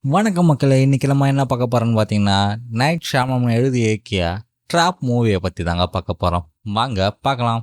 வணக்கம் மக்களே! இன்னைக்கு நம்ம என்ன பார்க்க போறோம்னு பார்த்தீங்கன்னா, நைட் ஷியாமளன் எழுதி இயக்கிய ட்ராப் மூவிய பத்தி தாங்க பார்க்க போறோம். வாங்க பார்க்கலாம்.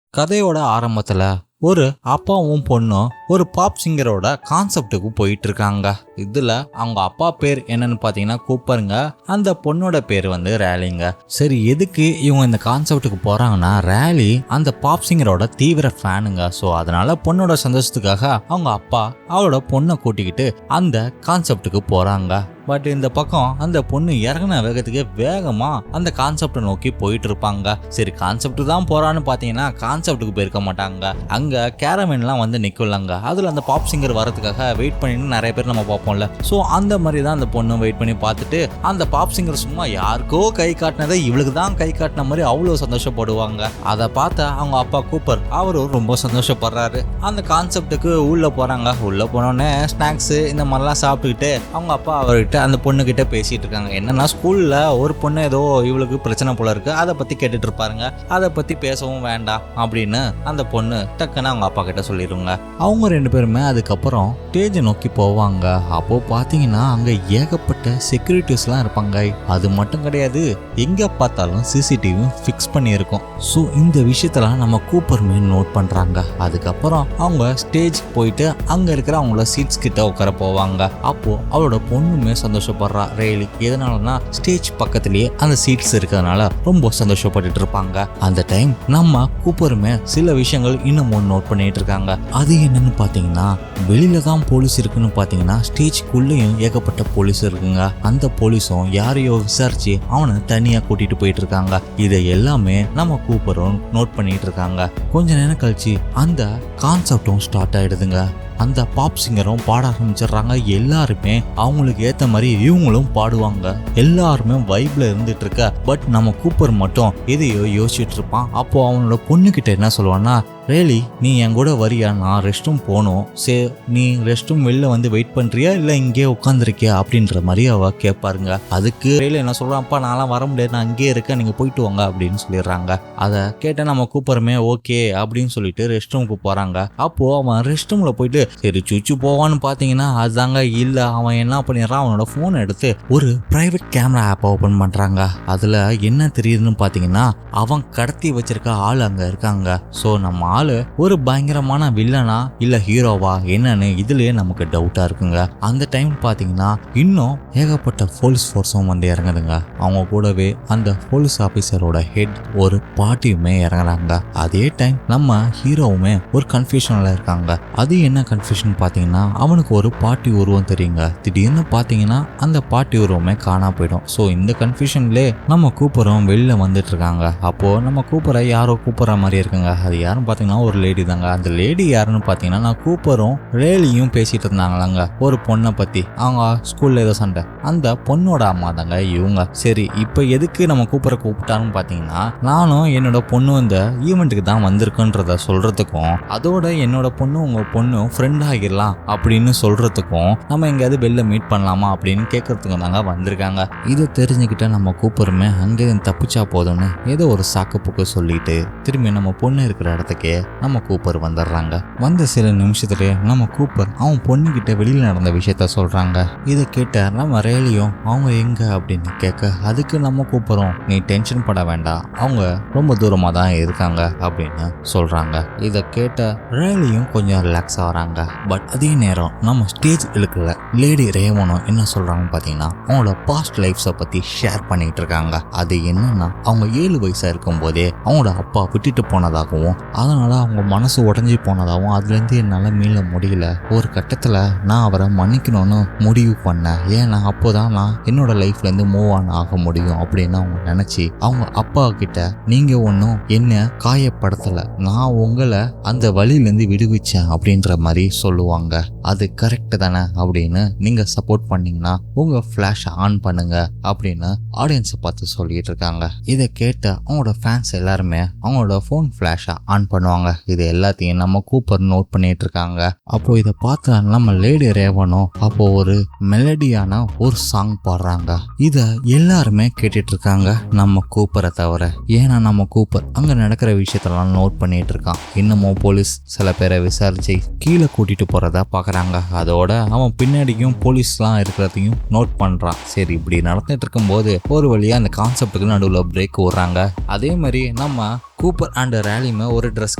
கதையோட ஆரம்பத்துல ஒரு அப்பாவும் பொண்ணும் ஒரு பாப் சிங்கரோட கான்செப்டுக்கு போயிட்டு இருக்காங்க. இதுல அவங்க அப்பா பேர் என்னன்னு பாத்தீங்கன்னா கூப்பருங்க, அந்த பொண்ணோட பேர் வந்து ரேலிங்க. சரி, எதுக்கு இவங்க இந்த கான்செப்டுக்கு போறாங்கன்னா, ரேலி அந்த பாப் சிங்கரோட தீவிர ஃபேனுங்க. ஸோ அதனால பொண்ணோட சந்தோஷத்துக்காக அவங்க அப்பா அவளோட பொண்ணை கூட்டிக்கிட்டு அந்த கான்செப்டுக்கு போறாங்க. பட் இந்த பக்கம் அந்த பொண்ணு இறங்கின வேகத்துக்கு வேகமா அந்த கான்செப்டை நோக்கி போயிட்டு இருப்பாங்க. சரி, கான்செப்ட் தான் போறான்னு பாத்தீங்கன்னா கான்செப்டுக்கு போயிருக்க மாட்டாங்க. அங்க கேரமேன்லாம் வந்து நிக்கலாங்க. அதுல அந்த பாப் சிங்கர் வரதுக்காக வெயிட் பண்ணிட்டு நிறைய பேர் நம்ம பார்ப்போம்ல. ஸோ அந்த மாதிரி தான் அந்த பொண்ணு வெயிட் பண்ணி பார்த்துட்டு அந்த பாப் சிங்கர் சும்மா யாருக்கோ கை காட்டினதை இவளுக்கு தான் கை காட்டின மாதிரி அவ்வளோ சந்தோஷப்படுவாங்க. அதை பார்த்த அவங்க அப்பா கூப்பர் அவரும் ரொம்ப சந்தோஷப்படுறாரு. அந்த கான்செப்டுக்கு உள்ள போறாங்க. உள்ள போனோடனே ஸ்நாக்ஸ் இந்த மாதிரிலாம் சாப்பிட்டுக்கிட்டு அவங்க அப்பா அவர்கிட்ட அந்த பொண்ணு கிட்ட பேசிட்டு இருக்காங்க. என்னன்னா, ஸ்கூல்ல ஒரு பொண்ணு ஏதோ இவளுக்கு பிரச்சனை போல இருக்கு, அதை பத்தி கேட்டுட்டு இருப்பாருங்க. அதை பத்தி பேசவும் வேண்டாம் அப்படின்னு அந்த பொண்ணு டக்குன்னு அவங்க அப்பா கிட்ட சொல்லிடுங்க. அவங்க ரெண்டு பேருமே அதுக்கப்புறம் ஸ்டேஜ் நோக்கி போவாங்க. அப்போ பாத்தீங்கன்னா அங்க ஏகப்பட்ட செக்யூரிட்டிஸ்லாம் இருப்பாங்க. அது மட்டும் கிடையாது, எங்க பார்த்தாலும் சிசிடிவியும் ஃபிக்ஸ் பண்ணி இருக்கும். ஸோ இந்த விஷயத்தெல்லாம் நம்ம கூப்பருமே நோட் பண்றாங்க. அதுக்கப்புறம் அவங்க ஸ்டேஜ் போயிட்டு அங்க இருக்கிற அவங்களோட சீட்ஸ் கிட்ட உட்கார போவாங்க. அப்போ அவளோட பொண்ணுமே சந்தோஷப்படுறா ரேலி. எதனாலனா ஸ்டேஜ் பக்கத்திலேயே அந்த சீட்ஸ் இருக்கிறதுனால ரொம்ப சந்தோஷப்பட்டுட்டு இருப்பாங்க. அந்த டைம் நம்ம கூப்பருமே சில விஷயங்கள் இன்னமும் நோட் பண்ணிட்டு இருக்காங்க. அது என்னன்னு பாத்தீங்கன்னா, வெளியில தான் போலீஸ் இருக்குன்னு பாத்தீங்கன்னா ஸ்டேஜ்குள்ளேயும் ஏகப்பட்ட போலீஸ் இருக்குங்க. அந்த போலீஸும் யாரையோ விசாரிச்சு அவனை தனியா கூட்டிட்டு போயிட்டு இருக்காங்க. இதை எல்லாமே நம்ம கூப்பரும் நோட் பண்ணிட்டு இருக்காங்க. கொஞ்ச நேரம் கழிச்சு அந்த கான்செப்டும் ஸ்டார்ட் ஆயிடுதுங்க. அந்த பாப் சிங்கரும் பாட ஆரம்பிச்சிடுறாங்க. எல்லாருமே அவங்களுக்கு ஏத்த மாதிரி இவங்களும் பாடுவாங்க. எல்லாருமே வைப்ல இருந்துட்டு இருக்க. பட் நம்ம கூப்பர் மட்டும் எதையோ யோசிச்சுட்டு இருப்பான். அப்போ அவனோட பொண்ணு கிட்ட என்ன சொல்லுவான்னா, ரேலி நீ என் கூட வரியா, நான் ரெஸ்ட் ரூம் போகணும். சரி, நீ ரெஸ்ட் ரூம் வெளில வந்து வெயிட் பண்றியா இல்ல இங்கே உட்காந்துருக்கியா அப்படின்ற மாதிரி அவ கேட்பாருங்க. அதுக்கு ரேலி என்ன சொல்றான், அப்பா நான்லாம் வர முடியாது, நான் இங்கே இருக்கேன், நீங்க போயிட்டு வாங்க அப்படின்னு சொல்லிடுறாங்க. அதை கேட்ட நம்ம கூப்பருமே ஓகே அப்படின்னு சொல்லிட்டு ரெஸ்ட் ரூமுக்கு போறாங்க. அப்போ அவன் ரெஸ்ட் ரூம்ல போயிட்டு சரி சுச்சு போவான்னு பாத்தீங்கன்னா அதுதாங்க இல்ல. அவன் என்ன பண்ணிடுறான், அவனோட போன் எடுத்து ஒரு பிரைவேட் கேமரா ஆப் ஓபன் பண்றாங்க. அதுல என்ன தெரியுதுன்னு பாத்தீங்கன்னா, அவன் கடத்தி வச்சிருக்க ஆள் அங்க இருக்காங்க. சோ நம்ம ஆளு ஒரு பயங்கரமான வில்லனா இல்ல ஹீரோவா என்னன்னு இதுலயே நமக்கு டவுட்டா இருக்குங்க. அந்த டைம் பாத்தீங்கன்னா இன்னும் ஏகப்பட்ட போலீஸ் போர்ஸும் வந்து இறங்குதுங்க. அவங்க கூடவே அந்த போலீஸ் ஆபீசரோட ஹெட் ஒரு பாட்டியுமே இறங்குறாங்க. அதே டைம் நம்ம ஹீரோவுமே ஒரு கன்ஃபியூஷன்ல இருக்காங்க. அது என்ன கன்ஃபியூஷன் பாத்தீங்கன்னா, அவனுக்கு ஒரு பாட்டி உருவம் தெரியுங்க. திடீர்னு பாத்தீங்கன்னா அந்த பாட்டி உருவமே காணா போயிடும். சோ இந்த கன்ஃபியூஷன்ல நம்ம கூப்பரும் வெளில வந்துட்டு இருக்காங்க. அப்போ நம்ம கூப்பரை யாரோ கூப்பிடுற மாதிரி இருக்குங்க. அது யாரும் பாத்தீங்கன்னா ஒரு லேடி தாங்க. அந்த லேடி யாருன்னு பாத்தீங்கன்னா, நான் கூப்பரும் ரேலியும் பேசிட்டு இருந்தாங்களாங்க ஒரு பொண்ணை பத்தி. அவங்க ஸ்கூல்ல ஏதோ சண்டை, அந்த பொண்ணோட அம்மா தாங்க இவங்க. சரி, இப்ப எதுக்கு நம்ம கூப்பரை கூப்பிட்டாருன்னு பாத்தீங்கன்னா, நானும் என்னோட பொண்ணு இந்த ஈவெண்ட்டுக்கு தான் வந்திருக்குன்றத சொல்றதுக்கும், அதோட என்னோட பொண்ணு உங்க பொண்ணு ஃப்ரெண்ட் ஆகிடலாம் அப்படின்னு சொல்றதுக்கும், நம்ம எங்கேயாவது வெளில மீட் பண்ணலாமா அப்படின்னு கேட்கறதுக்கும் தாங்க வந்திருக்காங்க. இதை தெரிஞ்சுக்கிட்ட நம்ம கூப்பருமே அங்கே தப்பிச்சா போதும்னு ஏதோ ஒரு சாக்கு போக்கு சொல்லிட்டு திரும்பி நம்ம பொண்ணு இருக்கிற இடத்துக்கே நம்ம கூப்பர் வந்துடுறாங்க. வந்த சில நிமிஷத்துலயே நம்ம கூப்பர் அவன் பொண்ணு கிட்ட வெளியில நடந்த விஷயத்த சொல்றாங்க. இதை கேட்ட நம்ம ரேலியும் அவங்க எங்க அப்படின்னு கேட்க, அதுக்கு நம்ம கூப்பரும் நீ டென்ஷன் பட வேண்டாம், அவங்க ரொம்ப தூரமா தான் இருக்காங்க அப்படின்னு சொல்றாங்க. இதை கேட்ட ரேலியும் கொஞ்சம் ரிலாக்ஸ் ஆகிறாங்க. பட் அதே நேரம் நம்ம ஸ்டேஜ் இழுக்கல லேடி ரேவனும் என்ன சொல்றாங்கன்னு பாத்தீங்கன்னா, அவங்களோட பாஸ்ட் லைஃப்ஸை பத்தி ஷேர் பண்ணிட்டு இருக்காங்க. அது என்னன்னா, அவங்க 7 வயசா இருக்கும் போதே அவங்களோட அப்பா விட்டுட்டு போனதாகவும், அதனால அவங்க மனசு உடஞ்சி போனதாகவும், அதுலேருந்து என்னால் மீள முடியல. ஒரு கட்டத்தில் நான் அவரை மன்னிக்கணும்னு முடிவு பண்ணேன். ஏன்னா அப்போதான் நான் என்னோட லைஃப்லேருந்து மூவ் ஆன் ஆக முடியும் அப்படின்னு அவங்க நினச்சி அவங்க அப்பா கிட்ட நீங்கள் ஒன்றும் என்ன காயப்படுத்தலை, நான் உங்களை அந்த வழியிலேருந்து விடுவிச்சேன் அப்படின்ற மாதிரி சொல்லுவாங்க. அது கரெக்டு தானே அப்படின்னு நீங்கள் சப்போர்ட் பண்ணீங்கன்னா உங்கள் ஃப்ளாஷை ஆன் பண்ணுங்க அப்படின்னு ஆடியன்ஸை பார்த்து சொல்லிட்டு இருக்காங்க. இதை கேட்ட அவங்களோட ஃபேன்ஸ் எல்லாருமே அவங்களோட ஃபோன் ஃப்ளாஷை ஆன் பண்ணுவாங்க. இது எல்லாத்தையும் நம்ம கூப்பர் நோட் பண்ணிட்டு இருக்காங்க. அப்போ இதை பார்த்து நம்ம லேடி ரேவனும் அப்போ ஒரு மெலடியான ஒரு சாங் பாடுறாங்க. இதை எல்லாருமே கேட்டுட்டு இருக்காங்க நம்ம கூப்பரை தவிர. ஏன்னா நம்ம கூப்பர் அங்க நடக்கிற விஷயத்தெல்லாம் நோட் பண்ணிட்டு இருக்கான். இன்னமும் போலீஸ் சில பேரை விசாரிச்சு கீழே கூட்டிட்டு போறதா பாக்குறாங்க. அதோட அவன் பின்னாடியும் போலீஸ்லாம் இருக்கிறதையும் நோட் பண்றான். சரி, இப்படி நடந்துட்டு இருக்கும்போது ஒரு வழியா அந்த கான்செப்டுக்கு நடுவில் பிரேக் விடுறாங்க. அதே மாதிரி நம்ம கூப்பர் அண்ட் ரேலியுமே ஒரு ட்ரெஸ்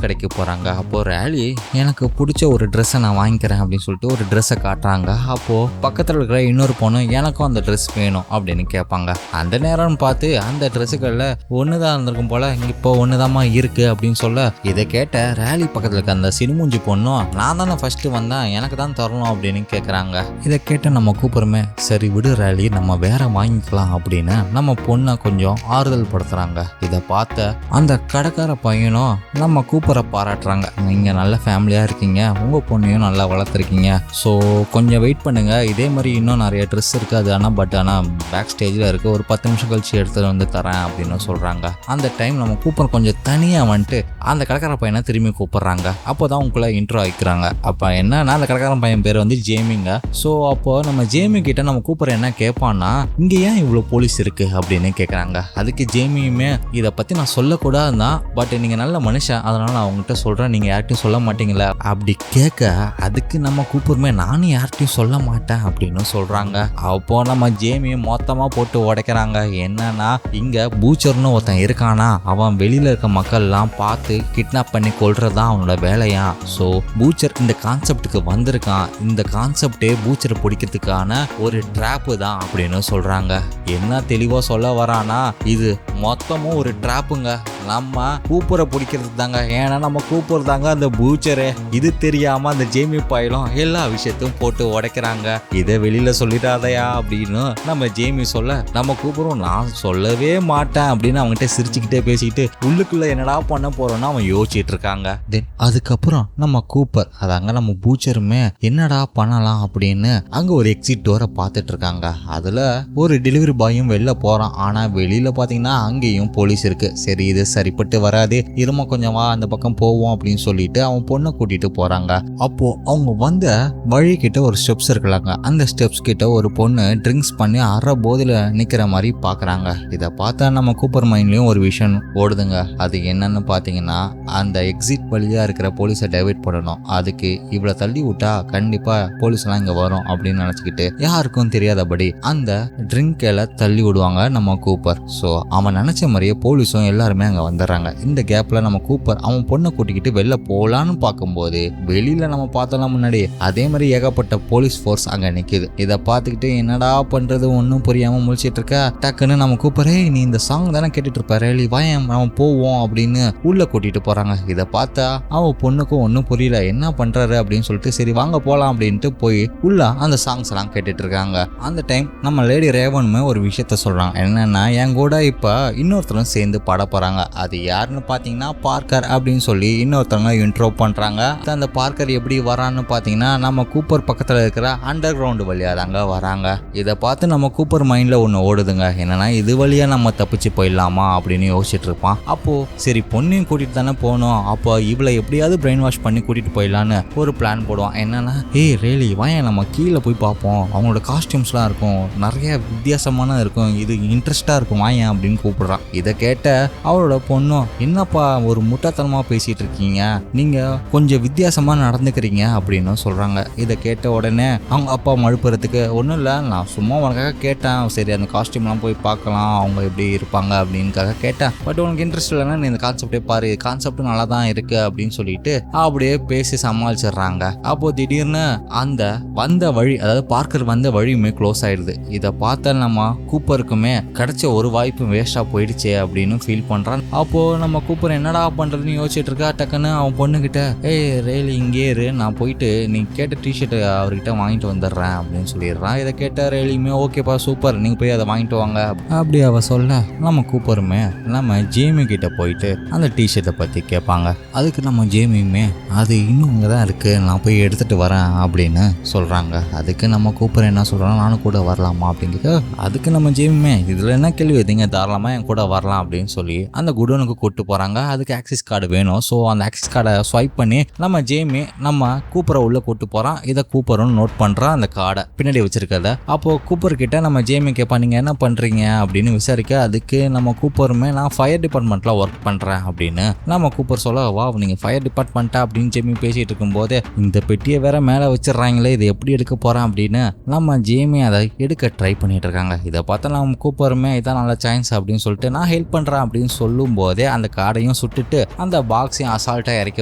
கடைக்கு போகிறாங்க. அப்போது ரேலி எனக்கு பிடிச்ச ஒரு ட்ரெஸ்ஸை நான் வாங்கிக்கிறேன் அப்படின்னு சொல்லிட்டு ஒரு ட்ரெஸ்ஸை காட்டுறாங்க. அப்போது பக்கத்தில் இருக்கிற இன்னொரு பொண்ணு எனக்கும் அந்த ட்ரெஸ் வேணும் அப்படின்னு கேட்பாங்க. அந்த நேரம்னு பார்த்து அந்த ட்ரெஸ்ஸுகளில் ஒன்று தான் இருந்திருக்கும் போல் இப்போ ஒன்று தாம்மா இருக்குது அப்படின்னு சொல்ல, இதை கேட்ட ரேலி பக்கத்தில் இருக்க அந்த சினுமூஞ்சி பொண்ணும் நான் தானே ஃபஸ்ட்டு வந்தேன், எனக்கு தான் தரணும் அப்படின்னு கேட்குறாங்க. இதை கேட்ட நம்ம கூப்பருமே சரி விடு ரேலி, நம்ம வேற வாங்கிக்கலாம் அப்படின்னு நம்ம பொண்ணை கொஞ்சம் ஆறுதல் படுத்துகிறாங்க. இதை பார்த்த அந்த கடைக்கார பையனும் நம்ம கூப்பரை பாராட்டுறாங்க. நீங்கள் நல்ல ஃபேமிலியாக இருக்கீங்க, உங்கள் பொண்ணையும் நல்லா வளர்த்துருக்கீங்க, ஸோ கொஞ்சம் வெயிட் பண்ணுங்கள், இதே மாதிரி இன்னும் நிறைய ட்ரெஸ் இருக்குது, அது ஆனால் பேக் ஸ்டேஜில் இருக்குது, ஒரு 10 நிமிஷம் கழிச்சு எடுத்துகிட்டு வந்து தரேன் அப்படின்னு சொல்கிறாங்க. அந்த டைம் நம்ம கூப்பர் கொஞ்சம் தனியாக வந்துட்டு அந்த கடைக்கார பையனை திரும்பி கூப்பிட்றாங்க. அப்போ தான் உங்களை இன்ட்ரோ ஆகிக்கிறாங்க. அப்போ என்னன்னா அந்த கடைக்கார பையன் பேர் வந்து ஜேமிங்க. ஸோ அப்போது நம்ம ஜேமி கிட்ட நம்ம கூப்பர் என்ன கேட்பான்னா, இங்கே ஏன் இவ்வளோ போலீஸ் இருக்குது அப்படின்னு கேட்குறாங்க. அதுக்கு ஜேமியுமே இதை பற்றி நான் சொல்லக்கூடாது தான், பட் நீங்கள் நல்ல மனுஷன், அதனால் நான் அவங்ககிட்ட சொல்கிறேன், நீங்கள் யார்கிட்டையும் சொல்ல மாட்டீங்களா அப்படி கேட்க, அதுக்கு நம்ம கூப்பிடுமே நானும் யார்கிட்டையும் சொல்ல மாட்டேன் அப்படின்னு சொல்கிறாங்க. அப்போ நம்ம ஜேமியை மொத்தமாக போட்டு உடைக்கிறாங்க. என்னன்னா இங்கே பூச்சர்னு ஒருத்தன் இருக்கானா, அவன் வெளியில் இருக்க மக்கள்லாம் பார்த்து கிட்னாப் பண்ணி கொள்றது தான் அவனோட வேலையா. ஸோ பூச்சர் இந்த கான்செப்டுக்கு வந்திருக்கான், இந்த கான்செப்டே பூச்சரை பிடிக்கிறதுக்கான ஒரு ட்ராப்பு தான் அப்படின்னு சொல்கிறாங்க. என்ன தெளிவாக சொல்ல வரானா, இது மொத்தமும் ஒரு ட்ராப்புங்க, நம்ம கூப்பரை பிடிக்கிறது தாங்க. ஏன்னா நம்ம கூப்பர் தாங்க அந்த பூச்சரே. இது தெரியாம அந்த ஜேமி பாயிலும் எல்லா விஷயத்தையும் போட்டு உடைக்கிறாங்க. இதை வெளியில சொல்லிடாதையா அப்படின்னு நம்ம ஜேமி சொல்ல, நம்ம கூப்பரும் நான் சொல்லவே மாட்டேன் அப்படின்னு அவங்ககிட்ட சிரிச்சுக்கிட்டே பேசிக்கிட்டு உள்ளுக்குள்ள என்னடா பண்ண போறோம்னா அவன் யோசிச்சுட்டு இருக்காங்க. தென் அதுக்கப்புறம் நம்ம கூப்பர் அதாங்க நம்ம பூச்சருமே என்னடா பண்ணலாம் அப்படின்னு அங்க ஒரு எக்ஸிட் டோரை பார்த்துட்டு இருக்காங்க. அதுல ஒரு டெலிவரி பாயும் வெளில போறான். ஆனா வெளியில பாத்தீங்கன்னா அங்கேயும் போலீஸ் இருக்கு. சரி இது சரிப்பட்டு வராது, இருமா கொஞ்சம் வா அந்த பக்கம் போவோம் அப்படின்னு சொல்லிட்டு அவன் பொண்ணை கூட்டிட்டு போறாங்க. அப்போ அவங்க வந்த வழி கிட்ட ஒரு ஸ்டெப்ஸ் இருக்கலாங்க. அந்த ஸ்டெப்ஸ் கிட்ட ஒரு பொண்ணு ட்ரிங்க்ஸ் பண்ணி அரை போதில நிக்கிற மாதிரி பாக்குறாங்க. இதை பார்த்தா நம்ம கூப்பர் மைண்ட்லயும் ஒரு விஷயம் ஓடுதுங்க. அது என்னன்னு பாத்தீங்கன்னா, அந்த எக்ஸிட் வழியா இருக்கிற போலீஸை டைவர்ட் பண்ணணும், அதுக்கு இவ்வளவு தள்ளி விட்டா கண்டிப்பா போலீஸ் எல்லாம் இங்க வரும் அப்படின்னு நினைச்சுக்கிட்டு யாருக்கும் தெரியாதபடி அந்த ட்ரிங்க்ல தள்ளி விடுவாங்க நம்ம கூப்பர். ஸோ அவன் நினைச்ச மாதிரியே போலீஸும் எல்லாருமே அங்க வந்துடுறாங்க. இந்த கேப்ல நம்ம கூப்பர் அவன் பொண்ணை கூட்டிக்கிட்டு வெளில போலான்னு பார்க்கும்போது வெளியில நம்ம பார்த்தோம் முன்னாடி அதே மாதிரி ஏகப்பட்ட போலீஸ் ஃபோர்ஸ் அங்க நிக்குது. இதை பார்த்துக்கிட்டு என்னடா பண்றது ஒன்னும் புரியாம முழிச்சிட்டு இருக்க, டக்குன்னு நம்ம கூப்பரே நீ இந்த சாங் தானே கேட்டுட்டு இருப்ப ரேலி, வாயன் நம்ம போவோம் அப்படின்னு உள்ள கூட்டிட்டு போறாங்க. இதை பார்த்தா அவன் பொண்ணுக்கும் ஒன்னும் புரியல, என்ன பண்றாரு அப்படின்னு சொல்லிட்டு சரி வாங்க போலாம் அப்படின்ட்டு போய் உள்ள அந்த சாங்ஸ் எல்லாம் கேட்டுட்டு இருக்காங்க. அந்த டைம் நம்ம லேடி ரேவனுமே ஒரு விஷயத்த சொல்றாங்க. என்னன்னா என் கூட இப்ப இன்னொருத்தரும் சேர்ந்து பாட போறாங்க. அது யாருன்னு பாத்தீங்கன்னா பார்க்கர் அப்படின்னு சொல்லி இன்னொருத்தவங்க இன்ட்ரோ பண்றாங்க. அந்த பார்க்கர் எப்படி வரான்னு பாத்தீங்கன்னா நம்ம கூப்பர் பக்கத்துல இருக்கிற அண்டர் கிரவுண்ட் வழியா தாங்க வராங்க. இதை பார்த்து நம்ம கூப்பர் மைண்ட்ல ஒண்ணு ஓடுதுங்க. என்னன்னா இது வழியா நம்ம தப்பிச்சு போயிடலாமா அப்படின்னு யோசிச்சுட்டு இருப்பான். அப்போ சரி பொண்ணையும் கூட்டிட்டு தானே போகணும், அப்போ இவளை எப்படியாவது பிரெயின் வாஷ் பண்ணி கூட்டிட்டு போயிடலான்னு ஒரு பிளான் போடுவான். என்னன்னா ஏய் ரேலி வாயன் நம்ம கீழே போய் பார்ப்போம், அவங்களோட காஸ்டியூம்ஸ்லாம் இருக்கும், நிறைய வித்தியாசமான இருக்கும், இது இன்ட்ரெஸ்டா இருக்கும் வாயன் அப்படின்னு கூப்பிடுறான். இதை கேட்ட அவளோட பொண்ணும் என்னப்பா ஒரு முட்டாத்தனமா பேசிட்டு இருக்கீங்க, நீங்க கொஞ்சம் வித்தியாசமா நடந்துக்கிறீங்க அப்படின்னு சொல்றாங்க. இதை கேட்ட உடனே அவங்க அப்பா மழுப்புறதுக்கு ஒன்றும் இல்லை, நான் சும்மா உனக்காக கேட்டேன், சரி அந்த காஸ்டியூம்லாம் போய் பார்க்கலாம் அவங்க எப்படி இருப்பாங்க அப்படின்னுக்காக கேட்டேன், பட் உனக்கு இன்ட்ரெஸ்ட் இல்லைன்னா நீ இந்த கான்செப்டே பாரு, கான்செப்ட் நல்லா தான் இருக்கு அப்படின்னு சொல்லிட்டு அப்படியே பேசி சமாளிச்சிடுறாங்க. அப்போ திடீர்னு அந்த வந்த வழி, அதாவது பார்க்கர் வந்த வழியுமே க்ளோஸ் ஆயிடுது. இதை பார்த்தா நம்ம கூப்பருக்குமே கிடைச்ச ஒரு வாய்ப்பு வேஸ்டா போயிடுச்சே அப்படின்னு ஃபீல் பண்றான். அப்போ நம்ம கூப்பர் என்னடா பண்றதுன்னு யோசிச்சுட்டு இருக்கா. டக்குன்னு அவன் பொண்ணுகிட்ட ஏய் ரேலி இங்கே இரு, நான் போயிட்டு நீ கேட்ட டிஷர்ட் அவர்கிட்ட வாங்கிட்டு வந்துடுறேன் அப்படின்னு சொல்லிடுறான். இதை கேட்ட ரேலியுமே ஓகேப்பா சூப்பர், நீங்க போய் அதை வாங்கிட்டு வாங்க அப்படி அவ சொல்ல, நம்ம கூப்பருமே நம்ம ஜேமி கிட்ட போயிட்டு அந்த டிஷர்ட்டை பத்தி கேட்பாங்க. அதுக்கு நம்ம ஜேமியுமே அது இன்னும் இங்கே தான் இருக்கு, நான் போய் எடுத்துட்டு வரேன் அப்படின்னு சொல்றாங்க. அதுக்கு நம்ம கூப்பர் என்ன சொல்றாங்க, நானும் கூட வரலாமா அப்படிங்கிற. அதுக்கு நம்ம ஜேமியுமே இதுல என்ன கேள்வி வைத்தீங்க, தாராளமா என் கூட வரலாம் அப்படின்னு சொல்லி அந்த குடோனுக்கு கூட்டு போறாங்க. அதுக்கு ஆக்சிஸ் கார்டு வேணும். ஸோ அந்த ஆக்சிஸ் கார்டை ஸ்வைப் பண்ணி நம்ம ஜேமி நம்ம கூப்பரை உள்ள கூட்டு போறான். இதை கூப்பரும் நோட் பண்றான் அந்த கார்டை பின்னாடி வச்சிருக்கத. அப்போ கூப்பர் கிட்ட நம்ம ஜேமி கேட்பா, நீங்க என்ன பண்றீங்க அப்படின்னு விசாரிக்க, அதுக்கு நம்ம கூப்பருமே நான் ஃபயர் டிபார்ட்மெண்ட்ல ஒர்க் பண்றேன் அப்படின்னு நம்ம கூப்பர் சொல்ல, வா நீங்க ஃபயர் டிபார்ட்மெண்ட்டா அப்படின்னு ஜேமி பேசிட்டு இருக்கும் போது இந்த பெட்டியை வேற மேல வச்சிடறாங்களே, இதை எப்படி எடுக்க போறேன் அப்படின்னு நம்ம ஜேமி அதை எடுக்க ட்ரை பண்ணிட்டு இருக்காங்க. இதை பார்த்தா நம்ம கூப்பருமே இதான் நல்ல சான்ஸ் அப்படின்னு சொல்லிட்டு நான் ஹெல்ப் பண்றேன் அப்படின்னு சொல்லும் போதே அந்த கார்டையும் சுட்டுட்டு அந்த பாக்ஸையும் அசால்ட்டா இறக்கி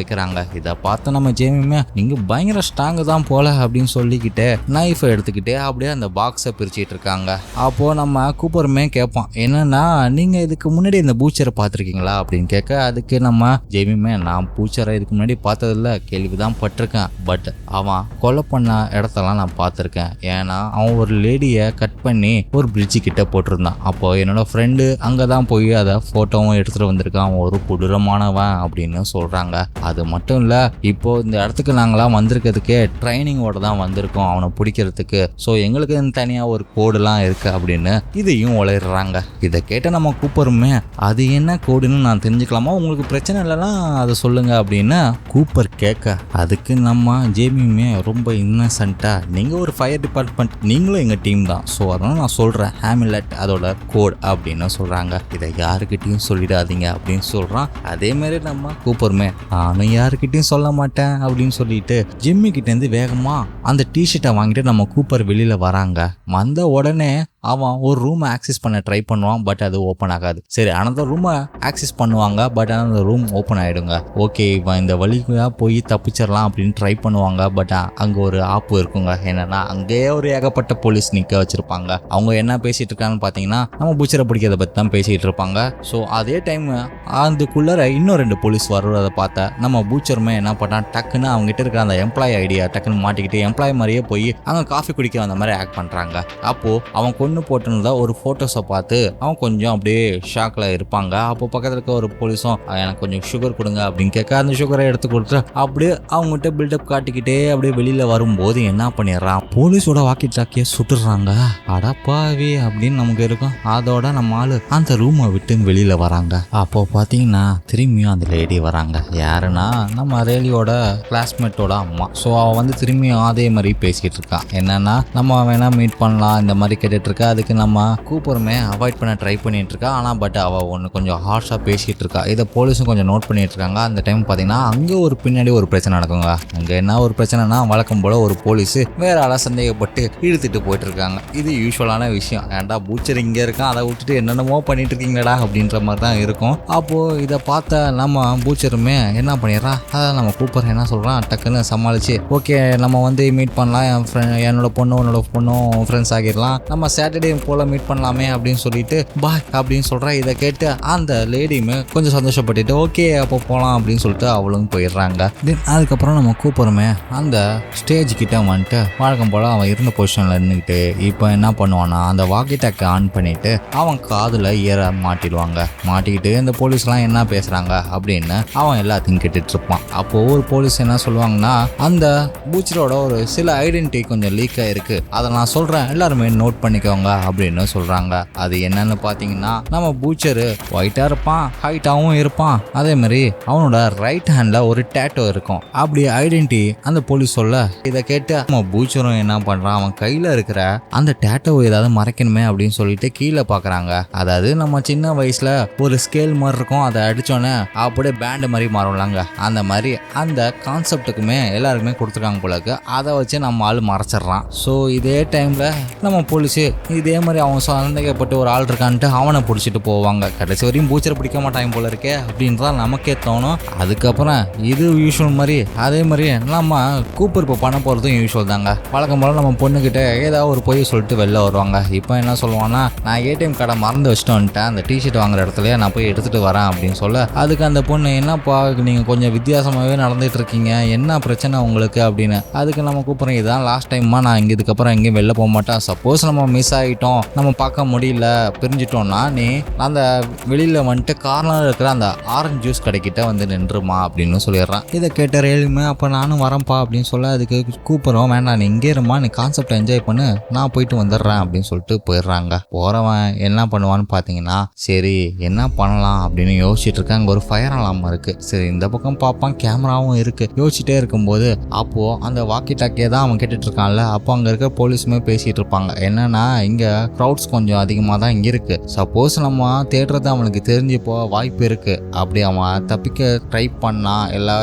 வைக்கிறாங்க. இதை பார்த்து நம்ம ஜேமியுமே நீங்க பயங்கர ஸ்ட்ராங்கு தான் போல அப்படின்னு சொல்லிக்கிட்டு நைஃபை எடுத்துக்கிட்டே அப்படியே அந்த பாக்ஸை பிரிச்சுட்டு இருக்காங்க. அப்போ நம்ம கூப்பருமே கேட்பான், என்னன்னா நீங்க இதுக்கு முன்னாடி இந்த பூச்சரை பார்த்துருக்கீங்களா அப்படின்னு கேட்க, அதுக்கு நம்ம ஜேமியுமே நான் பூச்சரை இதுக்கு முன்னாடி பார்த்ததில்ல, கேள்விதான் பட்டிருக்கேன். பட் அவன் கொலை பண்ண இடத்தெல்லாம் நான் பார்த்துருக்கேன். ஏன்னா அவன் ஒரு லேடியை கட் பண்ணி ஒரு பிரிட்ஜு கிட்ட போட்டிருந்தான். அப்போ என்னோட ஃப்ரெண்டு அங்கதான் போய் அதை போட்டோவும் எடுத்துட்டு வந்திருக்கான். அவன் ஒரு கொடூரமானவன் அப்படின்னு சொல்றாங்க. அது மட்டும் இல்ல, இப்போ இந்த இடத்துக்கு நாங்களாம் வந்திருக்கிறதுக்கே ட்ரைனிங்கோட தான் வந்திருக்கோம் அவனை பிடிக்கிறதுக்கு. ஸோ எங்களுக்கு தனியாக ஒரு கோடுலாம் இருக்கு அப்படின்னு இதையும் உளறாங்க. இதை கேட்ட நம்ம கூப்பருமே அது என்ன கோடுன்னு நான் தெரிஞ்சுக்கலாமா, உங்களுக்கு பிரச்சனை இல்லைன்னா அதை சொல்லுங்க அப்படின்னு கூப்பர் கேட்க, அதுக்கு நம்ம ஜேமியுமே ரொம்ப இன்னசென்ட்டா நீங்கள் ஒரு ஃபயர் டிபார்ட்மெண்ட், நீங்களும் எங்கள் டீம் தான், ஸோ அதனால் நான் சொல்கிறேன் ஹேமிலட் அதோட கோட் அப்படின்னு சொல்கிறாங்க. இதை யாருக்கிட்டையும் சொல்லிடாதீங்க அப்படின்னு சொல்கிறான். அதே மாதிரி நம்ம கூப்பருமே நானும் யாருக்கிட்டையும் சொல்ல மாட்டேன் அப்படின்னு சொல்லிட்டு ஜிம்மி கிட்டேருந்து வேகமா அந்த டிஷர்ட்டை வாங்கிட்டு நம்ம கூப்பர் வெளியில வராங்க. வந்த உடனே அவன் ஒரு ரூமை ஆக்சஸ் பண்ண ட்ரை பண்ணுவான். பட் அது ஓப்பன் ஆகாது. சரி, அனதர் ரூமை ஆக்சஸ் பண்ணுவாங்க. பட் அந்த ரூம் ஓப்பன் ஆகிடுங்க. ஓகே, இவன் இந்த வழியாக போய் தப்பிச்சிடலாம் அப்படின்னு ட்ரை பண்ணுவாங்க. பட் அங்கே ஒரு ஆப்பு இருக்குங்க. என்னன்னா அங்கேயே ஒரு ஏகப்பட்ட போலீஸ் நிற்க வச்சிருப்பாங்க. அவங்க என்ன பேசிட்டு இருக்காங்கன்னு பார்த்தீங்கன்னா நம்ம பூச்சரை பிடிக்கிறத பற்றி தான் பேசிகிட்டு இருப்பாங்க. ஸோ அதே டைம் அதுக்குள்ளே இன்னும் 2 போலீஸ் வர்றதை பார்த்த நம்ம பூச்சருமே என்ன பண்ணான், டக்குன்னு அவங்ககிட்ட இருக்கிற அந்த எம்ப்ளாயி ஐடியா டக்குன்னு மாட்டிக்கிட்டு எம்ப்ளாயி மாதிரியே போய் அங்கே காஃபி குடிக்க அந்த மாதிரி ஆக்ட் பண்ணுறாங்க. அப்போது அவன் கொண்டு போட்டுருந்தா ஒரு ஃபோட்டோஸை பார்த்து அவன் கொஞ்சம் அப்படியே ஷாக்கில் இருப்பாங்க. அப்போ பக்கத்தில் இருக்க ஒரு போலீஸும் எனக்கு கொஞ்சம் சுகர் கொடுங்க அப்படின்னு கேட்க, அந்த சுகரை எடுத்து கொடுத்து அப்படியே அவங்ககிட்ட பில்டப் காட்டிக்கிட்டே அப்படியே வெளியில் வரும்போது என்ன பண்ணிடுறான், போலீஸோட வாக்கி டாக்கியை சுட்டுடுறாங்க. அடப்பாவி அப்படின்னு நமக்கு இருக்கும். அதோட நம்ம ஆளு அந்த ரூமை விட்டு வெளியில் வராங்க. அப்போ பார்த்தீங்கன்னா திரும்பியும் அந்த லேடி வராங்க. யாருன்னா நம்ம ரேலியோட கிளாஸ்மேட்டோட அம்மா. ஸோ அவள் வந்து திரும்பியும் அதே மாதிரி பேசிக்கிட்டு இருக்கான். என்னன்னா நம்ம வேணா மீட் பண்ணலாம் இந்த மாதிரி கேட்டுட்டு இருக்கா. அதுக்கு நம்ம கூப்பருமே அவாய்ட் பண்ண ட்ரை பண்ணிட்டு இருக்கா. ஆனால் பட் அவள் ஒன்று கொஞ்சம் ஹார்ஷாக பேசிகிட்டு இருக்கா. இதை போலீஸும் கொஞ்சம் நோட் பண்ணிட்டு இருக்காங்க. அந்த டைம் பார்த்தீங்கன்னா அங்கே ஒரு பின்னாடி ஒரு பிரச்சனை நடக்குங்க. அங்கே என்ன ஒரு பிரச்சனைனா வழக்கம் போல் ஒரு போலீஸு வேற ஆளாக சந்தேகப்பட்டு இழுத்துட்டு போயிட்டு இருக்காங்க. இது யூஸ்வலான விஷயம். ஏன்டா பூச்சர் இங்கே இருக்கான், அதை விட்டுட்டு என்னென்னமோ பண்ணிட்டு இருக்கீங்களா அப்படின்ற மாதிரி தான் இருக்கும். அப்போது இதை பார்த்த நம்ம பூச்சருமே என்ன பண்ணிடுறான், அதான் நம்ம கூப்பர் என்ன சொல்கிறான், டக்குன்னு சமாளித்து ஓகே நம்ம வந்து மீட் பண்ணலாம், என்னோட பொண்ணும் உன்னோட பொண்ணும் ஃப்ரெண்ட்ஸ் ஆகிடலாம், நம்ம சாட்டர்டே போல் மீட் பண்ணலாமே அப்படின்னு சொல்லிட்டு பாய் அப்படின்னு சொல்கிறா. இதை கேட்டு அந்த லேடியுமே கொஞ்சம் சந்தோஷப்பட்டுட்டு ஓகே அப்போ போகலாம் அப்படின்னு சொல்லிட்டு அவளும் போயிடுறாங்க. தென் அதுக்கப்புறம் நம்ம கூப்பருமே அந்த ஸ்டேஜ் கிட்ட வந்துட்டு வழக்கம் போல் அவன் இருந்த பொசிஷனில் இருந்துக்கிட்டு இப்போ என்ன பண்ணுவான்னா அந்த வாக்கி டாக்கை ஆன் பண்ணிட்டு அவன் காதில் ஏற மாட்டிக்கிட்டு இந்த போலீஸ்லாம் என்ன பேசுகிறாங்க அப்படின்னு அவன் எல்லாத்தையும் கேட்டுட்டு இருப்பான். அப்போது ஒரு போலீஸ் என்ன சொல்லுவாங்கன்னா, அந்த பூச்சரோட ஒரு சில ஐடென்டிட்டி கொஞ்சம் லீக் ஆகிருக்கு, அதை நான் சொல்கிறேன் எல்லாருமே நோட் பண்ணிக்கோங்க அப்படின்னு சொல்கிறாங்க. அது என்னன்னு பார்த்தீங்கன்னா நம்ம பூச்சரு ஒயிட்டாக இருப்பான், ஹைட்டாகவும் இருப்பான். அதே மாதிரி அவனோட ரைட் ஹேண்டில் ஒரு டேட்டோ இருக்கும். அப்படி ஐடென்டிட்டி அந்த போலீஸ் சொல்ல இதை கேட்டு நம்ம பூச்சரும் என்ன பண்ணுறான், அவன் கையில் இருக்கிற அந்த டேட்டோ ஏதாவது மறைக்கணுமே அப்படின்னு சொல்லிட்டு கீழே பார்க்குறாங்க. அதாவது நம்ம சின்ன வயசில் ஒரு ஸ்கேல் மாதிரி இருக்கும், அதை அடித்தோன்னே அப்படியே பேண்டு மாதிரி மாறும்லாங்க. அந்த மாதிரி அந்த கான்செப்டுக்குமே எல்லாருக்குமே கொடுத்துருக்காங்க போலக்கு. அதை வச்சு நம்ம ஆள் மறைச்சிட்றான். ஸோ இதே டைமில் நம்ம போலீஸு இதே மாதிரி அவன் சந்தேகப்பட்டு ஒரு ஆள் இருக்கான்ட்டு அவனை பிடிச்சிட்டு போவாங்க. கடைசி வரையும் பூச்சரை பிடிக்க மாட்டாங்க போல இருக்கே அப்படின்றதான் நமக்கே தோணும். அதுக்கப்புறம் இது யூஸ்வல் மாதிரி அதே மாதிரி நம்ம கூப்பர் இப்போ பண்ண போகிறதும் யூஸ்வல் தாங்க. வழக்கம் போல் நம்ம பொண்ணுக்கிட்ட ஏதாவது ஒரு பொய் சொல்லிட்டு வெளில வருவாங்க. இப்போ என்ன சொல்லுவான்னா, நான் ஏடிஎம் கார்டை மறந்து வச்சுட்டு வந்துட்டேன், அந்த டிஷர்ட் வாங்குற இடத்துல நான் போய் எடுத்துகிட்டு வரேன் அப்படின்னு சொல்ல, அதுக்கு அந்த பொண்ணு என்னப்பா நீங்கள் கொஞ்சம் வித்தியாசமாகவே நடந்துகிட்டு இருக்கீங்க, என்ன பிரச்சனை உங்களுக்கு அப்படின்னு. அதுக்கு நம்ம கூப்பிட்றோம், இதுதான் லாஸ்ட் டைம்மா, நான் இங்கே இதுக்கப்புறம் எங்கேயும் வெளில போக மாட்டேன், சப்போஸ் நம்ம மிஸ் ஆகிட்டோம், நம்ம பார்க்க முடியல, பிரிஞ்சிட்டோம்னா நீ அந்த வெளியில வந்துட்டு கார்னர் இருக்கிற அந்த ஆரஞ்சு ஜூஸ் கடைக்கிட்ட வந்து நின்றுமா அப்படின்னு சொல்லிடுறான். இதை கேட்ட ரேலுமே அப்போ நானும் வரேன்ப்பா அப்படின்னு சொல்ல, அதுக்கு கூப்பிட்றோம், வேண்டாம் நீ இங்கே இருமா, நீ கான்செப்டை என்ஜாய் பண்ணு, நான் போயிட்டு வந்துடுறேன் அப்படின்னு சொல்லிட்டு போயிடுறாங்க. போகிறவன் என்ன பண்ணுவான்னு பார்த்தீங்கன்னா, சரி என்ன பண்ணலாம் அப்படின்னு யோசிச்சுட்டு இருக்கேன். அங்கே ஒரு ஃபயர் அலார்ம் இருக்குது. சரி இந்த பக்கம் பார்ப்பான், கேமராவும் இருக்குது. யோசிச்சுட்டே இருக்கும்போது அப்போது அந்த வாக்கி டாக்கியை தான் அவன் கேட்டுட்டு இருக்கான்ல. அப்போ அங்கே இருக்க போலீஸுமே பேசிகிட்டு இருப்பாங்க. என்னன்னா இங்கே க்ரௌட்ஸ் கொஞ்சம் அதிகமாக தான் இங்கே இருக்குது. சப்போஸ் நம்ம தேடுறது அவனுக்கு தெரிஞ்சு போக வாய்ப்பு இருக்குது. அப்படி அவன் தப்பிக்க ட்ரை பண்ணா,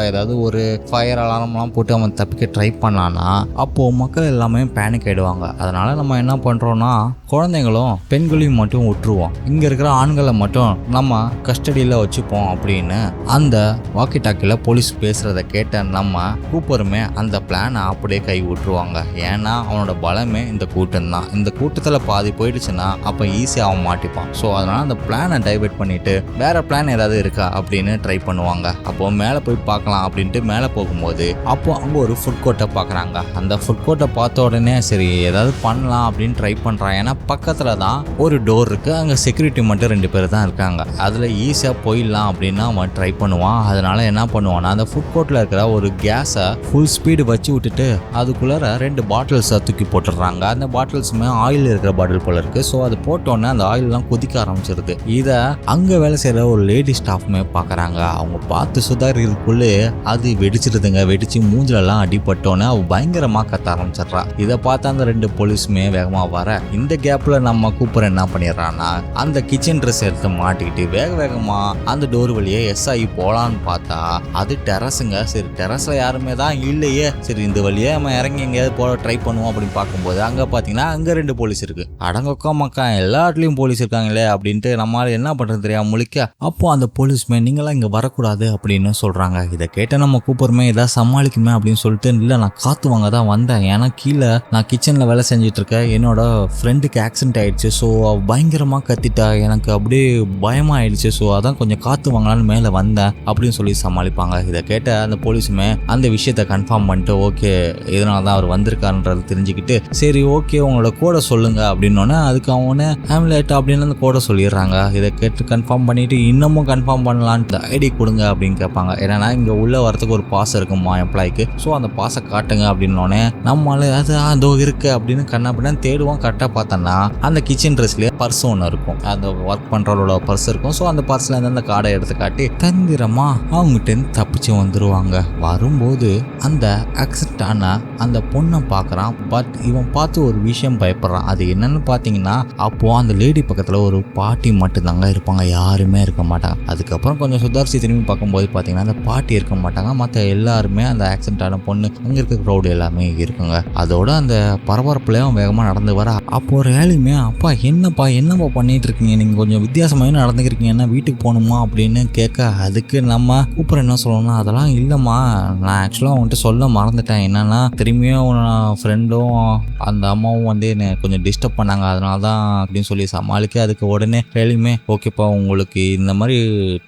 ஏதாவது ஒரு ஃபயர் அலாரம்லாம் போட்டு அவன் தப்பிக்க ட்ரை பண்ணான்னா அப்போது மக்கள் எல்லாமே பேனிக் ஆகிடுவாங்க. அதனால் நம்ம என்ன பண்ணுறோன்னா, குழந்தைங்களும் பெண்களையும் மட்டும் விட்டுருவோம், இங்கே இருக்கிற ஆண்களை மட்டும் நம்ம கஸ்டடியில் வச்சுப்போம் அப்படின்னு அந்த வாக்கி டாக்கியில் போலீஸ் பேசுகிறத கேட்ட நம்ம கூப்பருமே அந்த பிளானை அப்படியே கை விட்டுருவாங்க. ஏன்னா அவனோட பலமே இந்த கூட்டம் தான். இந்த கூட்டத்தில் பாதி போயிடுச்சுன்னா அப்போ ஈஸியாக அவன் மாட்டிப்பான். ஸோ அதனால் அந்த பிளானை டைவர்ட் பண்ணிவிட்டு வேறு பிளான் ஏதாவது இருக்கா அப்படின்னு ட்ரை பண்ணுவாங்க. அப்போது மேலே போய் பார்க்கலாம் அப்படின்ட்டு மேலே போகும்போது அப்போது அங்கே ஒரு ஃபுட் கோர்ட்டை பார்க்குறாங்க. அந்த ஃபுட் கோர்ட்டை பார்த்த உடனே சரி ஏதாவது பண்ணலாம் அப்படின்னு ட்ரை பண்ணுறான். ஏன்னா பக்கத்தில் தான் ஒரு டோர் இருக்குது, அங்கே செக்யூரிட்டி மட்டும் 2 பேர் தான் இருக்காங்க, அதில் ஈஸியாக போயிடலாம் அப்படின்னு அவன் ட்ரை பண்ணுவான். அதனால் என்ன பண்ணுவான்னா, அந்த ஃபுட் கோர்ட்டில் இருக்கிற ஒரு கேஸை ஃபுல் ஸ்பீடு வச்சு விட்டுட்டு அதுக்குள்ளார 2 பாட்டில்ஸை தூக்கி போட்டுடுறாங்க. அந்த பாட்டில்ஸுமே ஆயில் இருக்கிற பாட்டில் போல இருக்குது. ஸோ அது போட்டோன்னே அந்த ஆயிலெலாம் கொதிக்க ஆரம்பிச்சிருது. இதை அங்கே வேலை செய்கிற ஒரு லேடி ஸ்டாஃப்மே பார்க்குறாங்க. அவங்க பார்த்து சுதாரிக்குள்ளே அது வெடிச்சிருதுங்க. வெடிச்சு மூஞ்சிலெல்லாம் அடிபட்டோன்னே அவள் பயங்கரமாக கத்த ஆரம்பிச்சிட்றா. இதை பார்த்து அந்த 2 போலீஸுமே வேகமாக வர, இந்த கேப்பில் நம்ம கூப்பர் என்ன பண்ணிடுறான்னா, அந்த கிச்சன் ட்ரெஸ் எடுத்து மாட்டிக்கிட்டு வேகமாக அந்த டோர் வழியே ஆகி போகலான்னு பார்த்தா அது டெரஸுங்க. சரி டெரஸில் யாருமே தான் இல்லையே, சரி இந்த வழியே நம்ம இறங்கி எங்கேயாவது போக ட்ரை பண்ணுவோம் அப்படின்னு பார்க்கும்போது அங்கே பார்த்தீங்கன்னா அங்கே 2 போலீஸ் இருக்குது. அடங்கொக்கா மக்கா எல்லா இடத்துலையும் போலீஸ் இருக்காங்களே அப்படின்ட்டு நம்மளால என்ன பண்ணுறது தெரியாம முழிக்க, அப்போ அந்த போலீஸ்மே நீங்களாம் இங்கே வரக்கூடாது அப்படின்னு சொல்கிறாங்க. இதை கேட்ட நம்ம கூப்பருமே ஏதாவது சமாளிக்குமே அப்படின்னு சொல்லிட்டு, இல்லை நான் காற்று வாங்க தான் வந்தேன், ஏன்னா கீழே நான் கிச்சனில் வேலை செஞ்சுட்டு இருக்கேன், என்னோட ஃப்ரெண்டுக்கு ஆக்சிடென்ட் ஆகிடுச்சு, ஸோ பயங்கரமாக கத்திட்டா, எனக்கு அப்படியே பயமாக ஆயிடுச்சு, ஸோ அதான் கொஞ்சம் காற்று வாங்கலான்னு மேலே வந்தேன் அப்படின்னு சொல்லி சமாளிப்பாங்க. இதை கேட்ட அந்த போலீஸுமே அந்த விஷயத்தை கன்ஃபார்ம் பண்ணிட்டு, ஓகே இதனால தான் அவர் வந்திருக்காருன்றது தெரிஞ்சுக்கிட்டு, சரி ஓகே உங்களோட கோடை சொல்லுங்க அப்படின்னோடனே அதுக்கு அவனே ஆம்லேட் அப்படின்னு அந்த கோடை சொல்லிடுறாங்க. இதை கேட்டு கன்ஃபார்ம் பண்ணிட்டு இன்னமும் கன்ஃபார்ம் பண்ணலான்ட்டு ஐடி கொடுங்க அப்படின்னு கேட்பாங்க. ஏன்னா இங்கே உள்ளே வரத்துக்கு ஒரு பாஸ் இருக்குமா எம்ப்ளாய்க்கு, ஸோ அந்த பாஸை காட்டுங்க அப்படின்னோடனே நம்மளால அது அதோ இருக்கு அப்படின்னு கண்ணா தேடுவோம். கரெக்டாக பார்த்தோன்னா அந்த கிச்சன் ட்ரெஸ்லேயே பர்ஸ் ஒன்று இருக்கும், அந்த ஒர்க் பண்ணுறவங்களோட பர்ஸ் இருக்கும். ஸோ அந்த பர்ஸில் இருந்து அந்த கார்டை எடுத்து காட்டி தந்திரமா அவங்ககிட்ட தப்பிச்சு வந்துடுவாங்க. வரும்போது அந்த ஆக்சிடென்ட் ஆன அந்த பொண்ணை பார்க்குறான். பட் இவன் பார்த்து ஒரு விஷயம் பயப்படுறான். அது என்னன்னு பார்த்தீங்கன்னா, அப்போது அந்த லேடி பக்கத்தில் ஒரு பாட்டி மட்டும்தாங்க இருப்பாங்க, யாருமே இருக்க மாட்டாங்க. அதுக்கப்புறம் கொஞ்சம் சுதாரிச்சு திரும்பி பார்க்கும்போது பார்த்தீங்கன்னா அந்த பாட்டி இருக்க மாட்டாங்க, மற்ற எல்லாருமே அந்த ஆக்சிடென்ட் ஆன பொண்ணு அங்கே இருக்க க்ரௌடு எல்லாமே இருக்குங்க. அதோட அந்த பரபரப்புலையும் வேகமாக நடந்து வர, அப்போது ரேலியுமே அப்பா என்னப்பா பண்ணிட்டு இருக்கீங்க, நீங்கள் கொஞ்சம் வித்தியாசமாக நடந்துக்கிறீங்க, என்ன வீட்டுக்கு போகணுமா அப்படின்னு கேட்க, அதுக்கு நம்ம கூப்பிட்ற என்ன சொல்லணும்னா, அதெல்லாம் இல்லைம்மா நான் ஆக்சுவலாக அவங்ககிட்ட சொல்ல மறந்துட்டேன், என்னன்னா திரும்பியும் ஃப்ரெண்டும் அந்த அம்மாவும் வந்து என்னை கொஞ்சம் டிஸ்டர்ப் பண்ணாங்க, அதனால தான் அப்படின்னு சொல்லி சமாளிக்க. அதுக்கு உடனே ரேலியுமே ஓகேப்பா உங்களுக்கு இந்த மாதிரி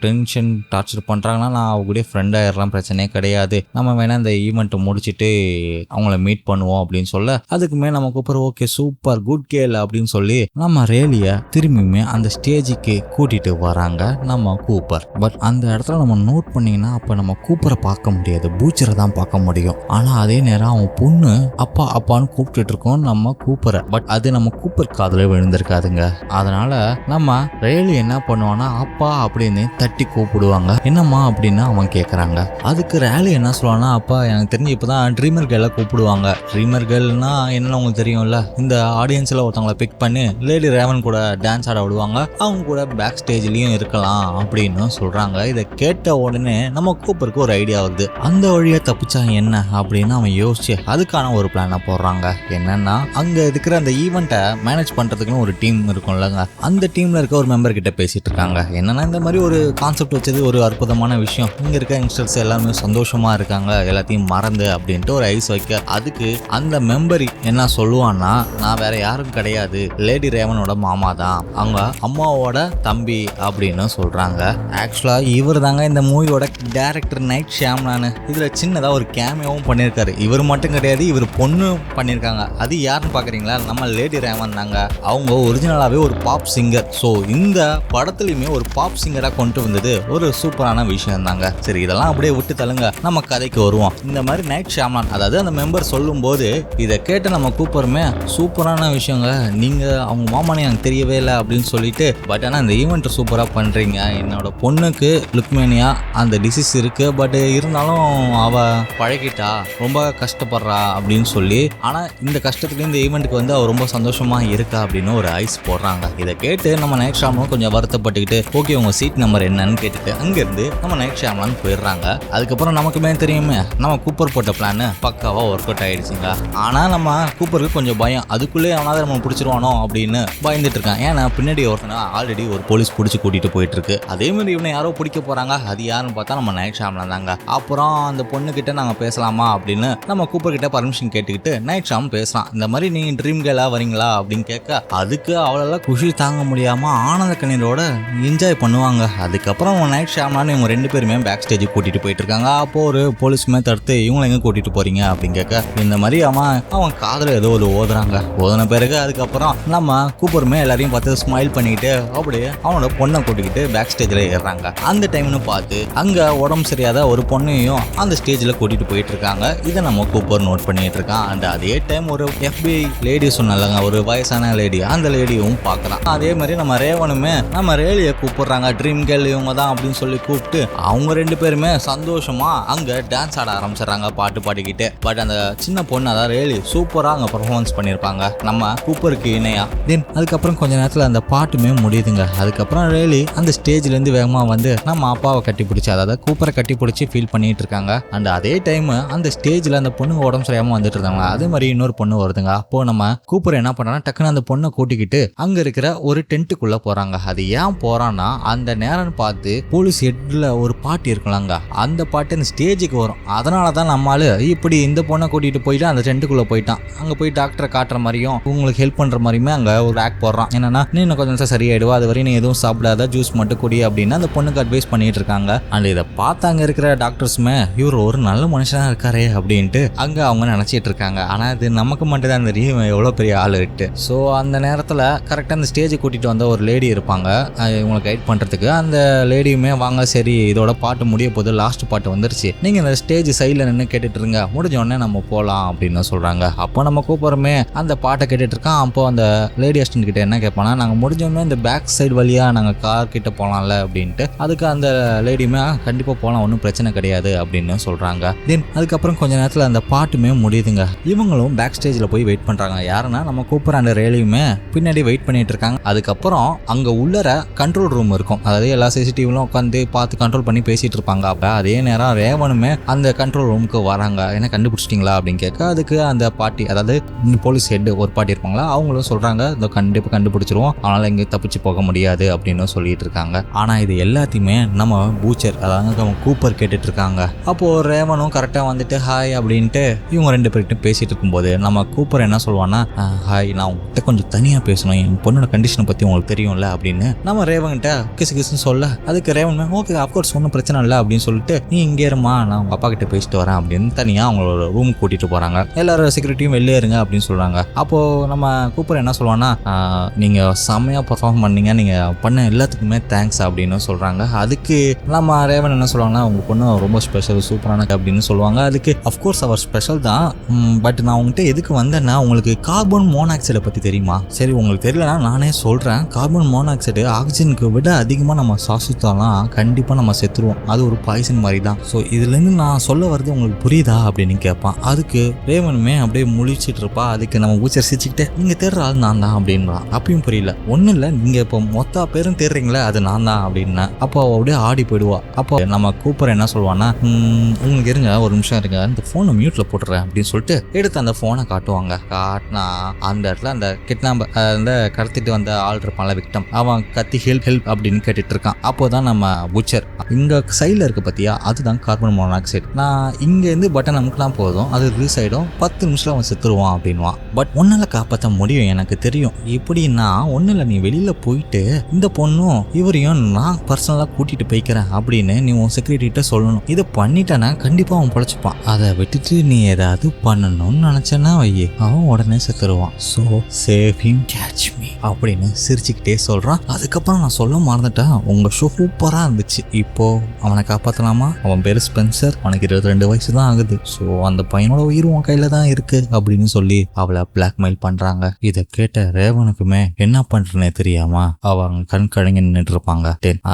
டென்ஷன் டார்ச்சர் பண்ணுறாங்கன்னா நான் அவங்களுடைய ஃப்ரெண்ட் ஆயிடலாம், பிரச்சனையே கிடையாது, நம்ம வேணா இந்த ஈவெண்ட்டை முடிச்சுட்டு அவங்கள மீட் பண்ணுவோம் அப்படின்னு சொல்ல, அதுக்குமே நம்ம கூப்பிட்ற ஓகே சூப்பர் குட் கேர்ள் அப்படின்னு சொல்லி நம்ம ரேலியை திரும்பியுமே அந்த ஸ்டேஜுக்கு கூட்டிட்டு வராங்க நம்ம கூப்பர். பட் அந்த இடத்துல நம்ம நோட் பண்ணீங்கன்னா அப்போ நம்ம கூப்பரை பார்க்க முடியாது, பூச்சரை தான் பார்க்க முடியும். ஆனால் அதே நேரம் அவன் பொண்ணு அப்பா அப்பான்னு கூப்பிட்டுட்டு இருக்கோம் நம்ம கூப்பரை. பட் அது நம்ம கூப்பர் காதில் விழுந்திருக்காதுங்க. அதனால நம்ம ரேலி என்ன பண்ணுவான்னா அப்பா அப்படின்னு தட்டி கூப்பிடுவாங்க. என்னம்மா அப்படின்னு அவன் கேட்குறாங்க. அதுக்கு ரேலி என்ன சொல்லுவான்னா, அப்பா எனக்கு தெரிஞ்சு இப்போ தான் ட்ரீமர் கேர்ளை கூப்பிடுவாங்க. ட்ரீமர் கேர்ள்னா என்னன்னு உங்களுக்கு தெரியும்ல, இந்த ஆடியன்ஸில் ஒருத்தவங்களை பிக் பண்ணி லேடி ரேவன் கூட டான்ஸ் ஆட விடுவாங்க, அவங்க கூட பேக் ஸ்டேஜ்லேயும் இருக்கலாம் அப்படின்னு சொல்கிறாங்க. இதை கேட்ட உடனே நம்ம கூப்பருக்கு ஒரு ஐடியா வருது. அந்த வழியை தப்பிச்சா என்ன அப்படின்னு அவன் யோசிச்சு அதுக்கான ஒரு பிளானை போடுறாங்க. என்னன்னா அங்கே இருக்கிற அந்த ஈவெண்ட்டை மேனேஜ் பண்ணுறதுக்குன்னு ஒரு டீம் இருக்கும்லங்க, அந்த டீமில் இருக்க ஒரு மெம்பர் கிட்ட பேசிட்டு இருக்காங்க. என்னன்னா இந்த மாதிரி ஒரு கான்செப்ட் வச்சது ஒரு அற்புதமான விஷயம், இங்கே இருக்க யங்ஸ்டர்ஸ் எல்லாருமே சந்தோஷமாக இருக்காங்க, எல்லாத்தையும் மறந்து அப்படின்ட்டு ஒரு ஐஸ் வைக்க. அதுக்கு அந்த மெம்பர் என்ன சொல்லுவான்னா, நான் வேற யாரும் கிடையாது, லேடி ரேவனோட மாமா தான், அவங்க அம்மாவோட தம்பி அப்படின்னு சொல்றாங்க. ஆக்சுவலா இவர் தாங்க இந்த மூவியோட டைரக்டர் டாக்டர் நைட் ஷியாம்லான் இதுல சின்னதா ஒரு கேமியாவும் பண்ணியிருக்காரு. இவர் மட்டும் கிடையாது, இவர் பொண்ணு பண்ணியிருக்காங்க. அது யாருன்னு பாக்குறீங்களா? நம்ம லேடி ரேவன் தாங்க. அவங்க ஒரிஜினலாவே ஒரு பாப் சிங்கர். ஸோ இந்த படத்துலையுமே ஒரு பாப் சிங்கரா கொண்டு வந்தது ஒரு சூப்பரான விஷயம் தாங்க. சரி, இதெல்லாம் அப்படியே விட்டு தள்ளுங்க, நம்ம கதைக்கு வருவோம். இந்த மாதிரி நைட் ஷியாம்லான் அதாவது அந்த மெம்பர் சொல்லும் போது இதை கேட்டு நம்ம கூப்பிடுறோமே, சூப்பரான விஷயங்க, நீங்க அவங்க மாமானே எனக்கு தெரியவே இல்லை அப்படின்னு சொல்லிட்டு, பட் ஆனால் இந்த ஈவெண்ட் சூப்பராக பண்றீங்க. என்னோட பொண்ணுக்கு லுக்மேனியா அந்த டிசீஸ் இருக்கு, பட் இருந்தாலும் அவ பழகிட்டா, ரொம்ப கஷ்டப்படுறா அப்படின்னு சொல்லி, ஆனா இந்த கஷ்டத்துக்கு இந்த ஈவெண்ட்டுக்கு வந்து அவ ரொம்ப சந்தோஷமா இருக்கா அப்படின்னு ஒரு ஐஸ் போடுறாங்க. இதை கேட்டு நம்ம நைட் ஷியாம்லான் கொஞ்சம் வருத்தப்பட்டுக்கிட்டு, ஓகே உங்க சீட் நம்பர் என்னன்னு கேட்டுட்டு அங்கிருந்து நம்ம நைட் ஷியாம்லான் போயிடுறாங்க. அதுக்கப்புறம் நமக்குமே தெரியுமே, நம்ம கூப்பர் போட்ட பிளான் பக்காவா ஒர்க் அவுட் ஆயிடுச்சுங்க. ஆனா நம்ம கூப்பருக்கு கொஞ்சம் பயம், அதுக்குள்ளே அவனாவது நம்ம பிடிச்சிருவானோ அப்படின்னு பயந்துட்டு இருக்கான். ஏன்னா பின்னாடி ஒருத்தனா ஆல்ரெடி ஒரு போலீஸ் பிடிச்சி கூட்டிட்டு போயிட்டு இருக்கு. அதே மாதிரி இவனை யாரோ பிடிக்க போறாங்க. அது யாருன்னு பார்த்தா நம்ம நைட் ஷியாம்லான் தாங்க. அப்புறம் அந்த பொண்ணு கிட்ட நாங்க பேசலாமா அப்படின்னு நம்ம கூப்பர் கிட்ட பர்மிஷன் கேட்டுக்கிட்டு நைட் ஷியாம் பேசலாம். இந்த மாதிரி நீ ட்ரீம் கேர்லா வரீங்களா அப்படின்னு கேட்க, அதுக்கு அவளெல்லாம் குஷி தாங்க முடியாம ஆனந்த கண்ணீரோட என்ஜாய் பண்ணுவாங்க. அதுக்கப்புறம் நைட் ஷியாம்லான் இவங்க ரெண்டு பேருமே பேக் ஸ்டேஜுக்கு கூட்டிட்டு போயிட்டு இருக்காங்க. அப்போ ஒரு போலீஸ்மே தடுத்து இவங்களை எங்க கூட்டிட்டு போறீங்க அப்படின்னு கேட்க, இந்த மாதிரி அவன் காதுல ஏதோ ஒரு ஓதுன பிறகு அதுக்கப்புறம் நம்ம கூப்பருமே எல்லாரையும் பார்த்து ஸ்மைல் பண்ணிக்கிட்டு அப்படியே அவனோட பொண்ணை கூட்டிக்கிட்டு பேக் ஸ்டேஜ்ல ஏறுறாங்க. அந்த டைம்னு பார்த்து அங்க உடம்பு சரியாத ஒரு பொண்ணையும் அந்த ஸ்டேஜ்ல கூட்டிட்டு போயிட்டு இருக்காங்க. இதை நம்ம கூப்பர் நோட் பண்ணிட்டு இருக்கான். அண்ட் அதே டைம் ஒரு FBI லேடி சொன்னாலங்க, ஒரு வயசான லேடி, அந்த லேடியும் பார்க்கலாம். அதே மாதிரி நம்ம ரேவனுமே நம்ம ரேலியை கூப்பிடுறாங்க, ட்ரீம் கேர்ள் இவங்க தான் அப்படின்னு சொல்லி கூப்பிட்டு அவங்க ரெண்டு பேருமே சந்தோஷமா அங்க டான்ஸ் ஆட ஆரம்பிச்சிடறாங்க பாட்டு பாடிக்கிட்டு. பட் அந்த சின்ன பொண்ணு அதான் ரேலி சூப்பரா அங்க பெர்ஃபார்மன்ஸ் பண்ணிருப்பாங்க நம்ம கூப்பருக்கு இணையா. தென் அதுக்கப்புறம் கொஞ்ச நேரத்துல அந்த பாட்டுமே முடியுதுங்க. அதுக்கப்புறம் ரேலி அந்த ஸ்டேஜ்ல இருந்து வேகமா வந்து நம்ம அப்பாவை கட்டி பிடிச்சி, அதாவது கூப்பரை கட்டி பிடிச்சி ஃபீல் பண்ணிட்டு இருக்காங்க. அண்ட் அதே டைம் அந்த ஸ்டேஜ்ல அந்த பொண்ணுங்க உடம்பு சரியாம வந்துட்டு இருந்தாங்க. அதே மாதிரி இன்னொரு பொண்ணு வருதுங்க. அப்போ நம்ம கூப்பர் என்ன பண்றாங்கன்னா டக்குன்னு அந்த பொண்ணை கூட்டிக்கிட்டு அங்க இருக்கிற ஒரு டென்ட்டுக்குள்ள போறாங்க. அது ஏன் போறான்னா அந்த நேரம் பார்த்து போலீஸ் ஹெட்ல ஒரு பாட்டு இருக்கலாங்க, அந்த பாட்டு அந்த ஸ்டேஜுக்கு வரும். அதனாலதான் நம்மளால இப்படி இந்த பொண்ணை கூட்டிட்டு போயிட்டு அந்த டென்ட்டுக்குள்ள போயிட்டான். அங்க போய் டாக்டரை காட்டுற மாதிரியும் உங்களுக்கு ஹெல்ப் பண்ற மாதிரியுமே அங்க ஒரு ஆக்ட் போடுறான். என்னன்னா நீ இன்னும் கொஞ்சம் நேரம் சரியாயிடுவா, அது வரையும் நீ எதுவும் சாப்பிடாத, ஜூஸ் மட்டும் குடி அப்படின்னு அந்த பொண்ணுக்கு அட்வைஸ் பண்ணிட்டு இருக்காங்க. அண்ட் இதை பார்த்தாங்க இருக்கிற டாக்டர்ஸுமே இவர் ஒரு நல்ல மனுஷனா இருக்காரே அப்படின்ட்டு அங்க அவங்க நினைச்சிட்டு இருக்காங்க. ஆனா இது நமக்கு மட்டும் தான் தெரியும் எவ்வளவு பெரிய ஆள் இருக்கு. ஸோ அந்த நேரத்துல கரெக்டா அந்த ஸ்டேஜ் கூட்டிட்டு வந்த ஒரு லேடி இருப்பாங்க இவங்களை கைட் பண்றதுக்கு. அந்த லேடியுமே வாங்க சரி இதோட பாட்டு முடிய போது, லாஸ்ட் பாட்டு வந்துருச்சு, நீங்க இந்த ஸ்டேஜ் சைட்ல நின்று கேட்டுட்டு இருங்க, முடிஞ்ச உடனே நம்ம போலாம் அப்படின்னு சொல்றாங்க. அப்போ நம்ம கூப்பிடுறோமே அந்த பாட்டை கேட்டுட்டு இருக்கான். அப்போ அந்த லேடி அசிஸ்டன்ட் கிட்ட என்ன கேட்பானா, நாங்க முடிஞ்சோடனே இந்த பேக் சைடு வழியா நாங்க கார் கிட்ட போலாம்ல அப்படின்ட்டு. அதுக்கு அந்த லேடியுமே கண்டிப்பா போலாம், ஒன்றும் பிரச்சனை கிடையாது அப்படின்னு சொல்றாங்க. தென் அதுக்கப்புறம் கொஞ்ச நேரத்துல அந்த பாட்டுமே முடியுதுங்க. இவங்களும் பேக் ஸ்டேஜ்ல போய் வெயிட் பண்றாங்க. யாருன்னா நம்ம கூப்பிடுற அந்த ரேலியுமே பின்னாடி வெயிட் பண்ணிட்டு இருக்காங்க. அதுக்கப்புறம் அங்க உள்ளர கண்ட்ரோல் ரூம் இருக்கும், அதாவது எல்லா சிசிடிவிலும் உட்காந்து பார்த்து கண்ட்ரோல் பண்ணி பேசிட்டு இருப்பாங்க. அப்ப அதே நேரம் ரேவனுமே அந்த கண்ட்ரோல் ரூமுக்கு வராங்க. என்ன கண்டுபிடிச்சிட்டீங்களா அப்படின்னு கேட்க, அதுக்கு அந்த பாட்டி அதாவது போலீஸ் ஹெட் ஒரு பாட்டி இருப்பாங்களா, அவங்களும் சொல்றாங்க இந்த கண்டிப்பா கண்டுபிடிச்சிருவோம், அதனால இங்க தப்பிச்சு போக முடியாது அப்படின்னு சொல்லிட்டு இருக்காங்க. ஆனா இது எல்லாத்தையுமே நம்ம பூச்சர் அதாவது நம்ம கூப்பர் கேட்டுட்டு இருக்காங்க. அப்போ ரேவனும் கரெக்டா வந்துட்டு ஹாய் அப்படின்ட்டு இவங்க ரெண்டு பேர்கிட்ட பேசிட்டு இருக்கும்போது நம்ம கூப்பர் என்ன சொல்லுவான்னா, ஹாய் நான் உங்ககிட்ட கொஞ்சம் தனியா பேசணும், என் பொண்ணோட கண்டிஷனை பத்தி உங்களுக்கு தெரியும்ல அப்படின்னு நம்ம ரேவன்கிட்ட கிசு சொல்ல, அதுக்கு ரேவன் ஓகே அப்கோர்ஸ் ஒன்றும் பிரச்சனை இல்லை அப்படின்னு சொல்லிட்டு நீ இங்கே இருமா நான் உங்க அப்பா கிட்ட பேசிட்டு வரேன் அப்படின்னு தனியா அவங்களோட ரூம் கூட்டிட்டு போறாங்க. எல்லாரும் செக்யூரிட்டியும் வெளியே இருங்க அப்படின்னு சொல்றாங்க. அப்போ நம்ம கூப்பர் என்ன சொல்லுவான்னா, நீங்க செம்மையா பெர்ஃபார்ம் பண்ணீங்க, நீங்க பண்ண எல்லாத்துக்குமே தேங்க்ஸ் அப்படின்னு சொல்றாங்க. அதுக்கு நம்ம ரேவன் என்ன சொல்லுவாங்கன்னா, உங்க பொண்ணு ரொம்ப ஸ்பெஷல் சூப்பரான அப்படின்னு சொல்லுவாங்க. அதுக்கு அஃப்கோர்ஸ் அவர் ஸ்பெஷல் தான், பட் நான் உங்ககிட்ட எதுக்கு வந்தேன்னா உங்களுக்கு கார்பன் மோனாக்சைடை பத்தி தெரியுமா? சரி உங்களுக்கு தெரியலனா நானே சொல்றேன். கார்பன் மோனாக்சைடு ஆக்சிஜனுக்கு விட அதிகமாக நம்ம சுவாசித்தாலாம் கண்டிப்பாக நம்ம செத்துருவோம், அது ஒரு பாய்சன் மாதிரி தான். ஸோ இதுலேருந்து நான் சொல்ல வர்றது உங்களுக்கு புரியுதா அப்படின்னு கேட்பான். அதுக்கு ரேவனுமே அப்படியே முழிச்சிட்டு இருப்பா. அதுக்கு நம்ம ஊச்சர் சிரிச்சுக்கிட்டே நீங்கள் தேடுற ஆள் நான் தான் அப்படின்றான். அப்பயும் புரியல, ஒன்றும் இல்லை நீங்கள் இப்போ மொத்த பேரும் தேடுறீங்களே அது நான் தான் அப்படின்னா. அப்போ அப்படியே ஆடி போயிடுவா. அப்போ நம்ம கூப்பர் என்ன சொல்லுவான்னா, உங்களுக்கு இருங்க ஒரு நிமிஷம் இருங்க, இந்த ஃபோனை மியூட்ல போட்டுறேன் அப்படின்னு சொல்லிட்டு எடுத்து அந்த ஃபோனை காட்டுவாங்க. காட்டினா அந்த இடத்துல அந்த கிட்னாப் அந்த கடத்திட்டு வந்த ஆள் இருப்பான்ல விக்டம், அவன் கத்தி ஹெல்ப் அப்படின்னு கேட்டுட்டு இருக்கான். அப்போதான் நம்ம புச்சர் இங்க சைட்ல இருக்கு பத்தியா, அதுதான் கார்பன் மோனாக்சைடு, நான் இங்க இருந்து பட்டன் அமுக்கலாம் போதும் அது ரிலீஸ் ஆயிடும், 10 நிமிஷத்துல அவன் செத்துருவான் அப்படின்வான். பட் ஒன்னால காப்பாற்ற முடியும் எனக்கு தெரியும், எப்படின்னா ஒன்னும் நீ வெளியில போயிட்டு இந்த பொண்ணும் இவரையும் நான் பர்சனலா கூட்டிட்டு போய்க்கிறேன் அப்படின்னு நீ உன் செக்யூரிட்டி செக்யூரிட்டி கிட்ட சொல்லணும். இதை பண்ணிட்டானா கண்டிப்பா அவன் பொழைச்சுப்பான். அதை விட்டுட்டு நீ ஏதாவது பண்ணணும்னு நினைச்சனா வையே அவன் உடனே செத்துருவான். So save him catch me அப்படின்னு சிரிச்சுக்கிட்டே சொல்றான். அதுக்கப்புறம் நான் சொல்ல மறந்துட்டேன், உங்க ஷோ சூப்பரா இருந்துச்சு. இப்போ அவனை காப்பாத்தலாமா? அவன் பேரு ஸ்பென்சர், அவனுக்கு 22 வயசு தான் ஆகுது. ஸோ அந்த பையனோட உயிர் உன் கையில தான் இருக்கு அப்படின்னு சொல்லி அவளை பிளாக்மெயில் பண்றாங்க. இதை கேட்ட ரேவனுக்குமே என்ன பண்றேன்னு தெரியாம அவங்க கண் கழங்கி நின்றுட்டு இருப்பாங்க.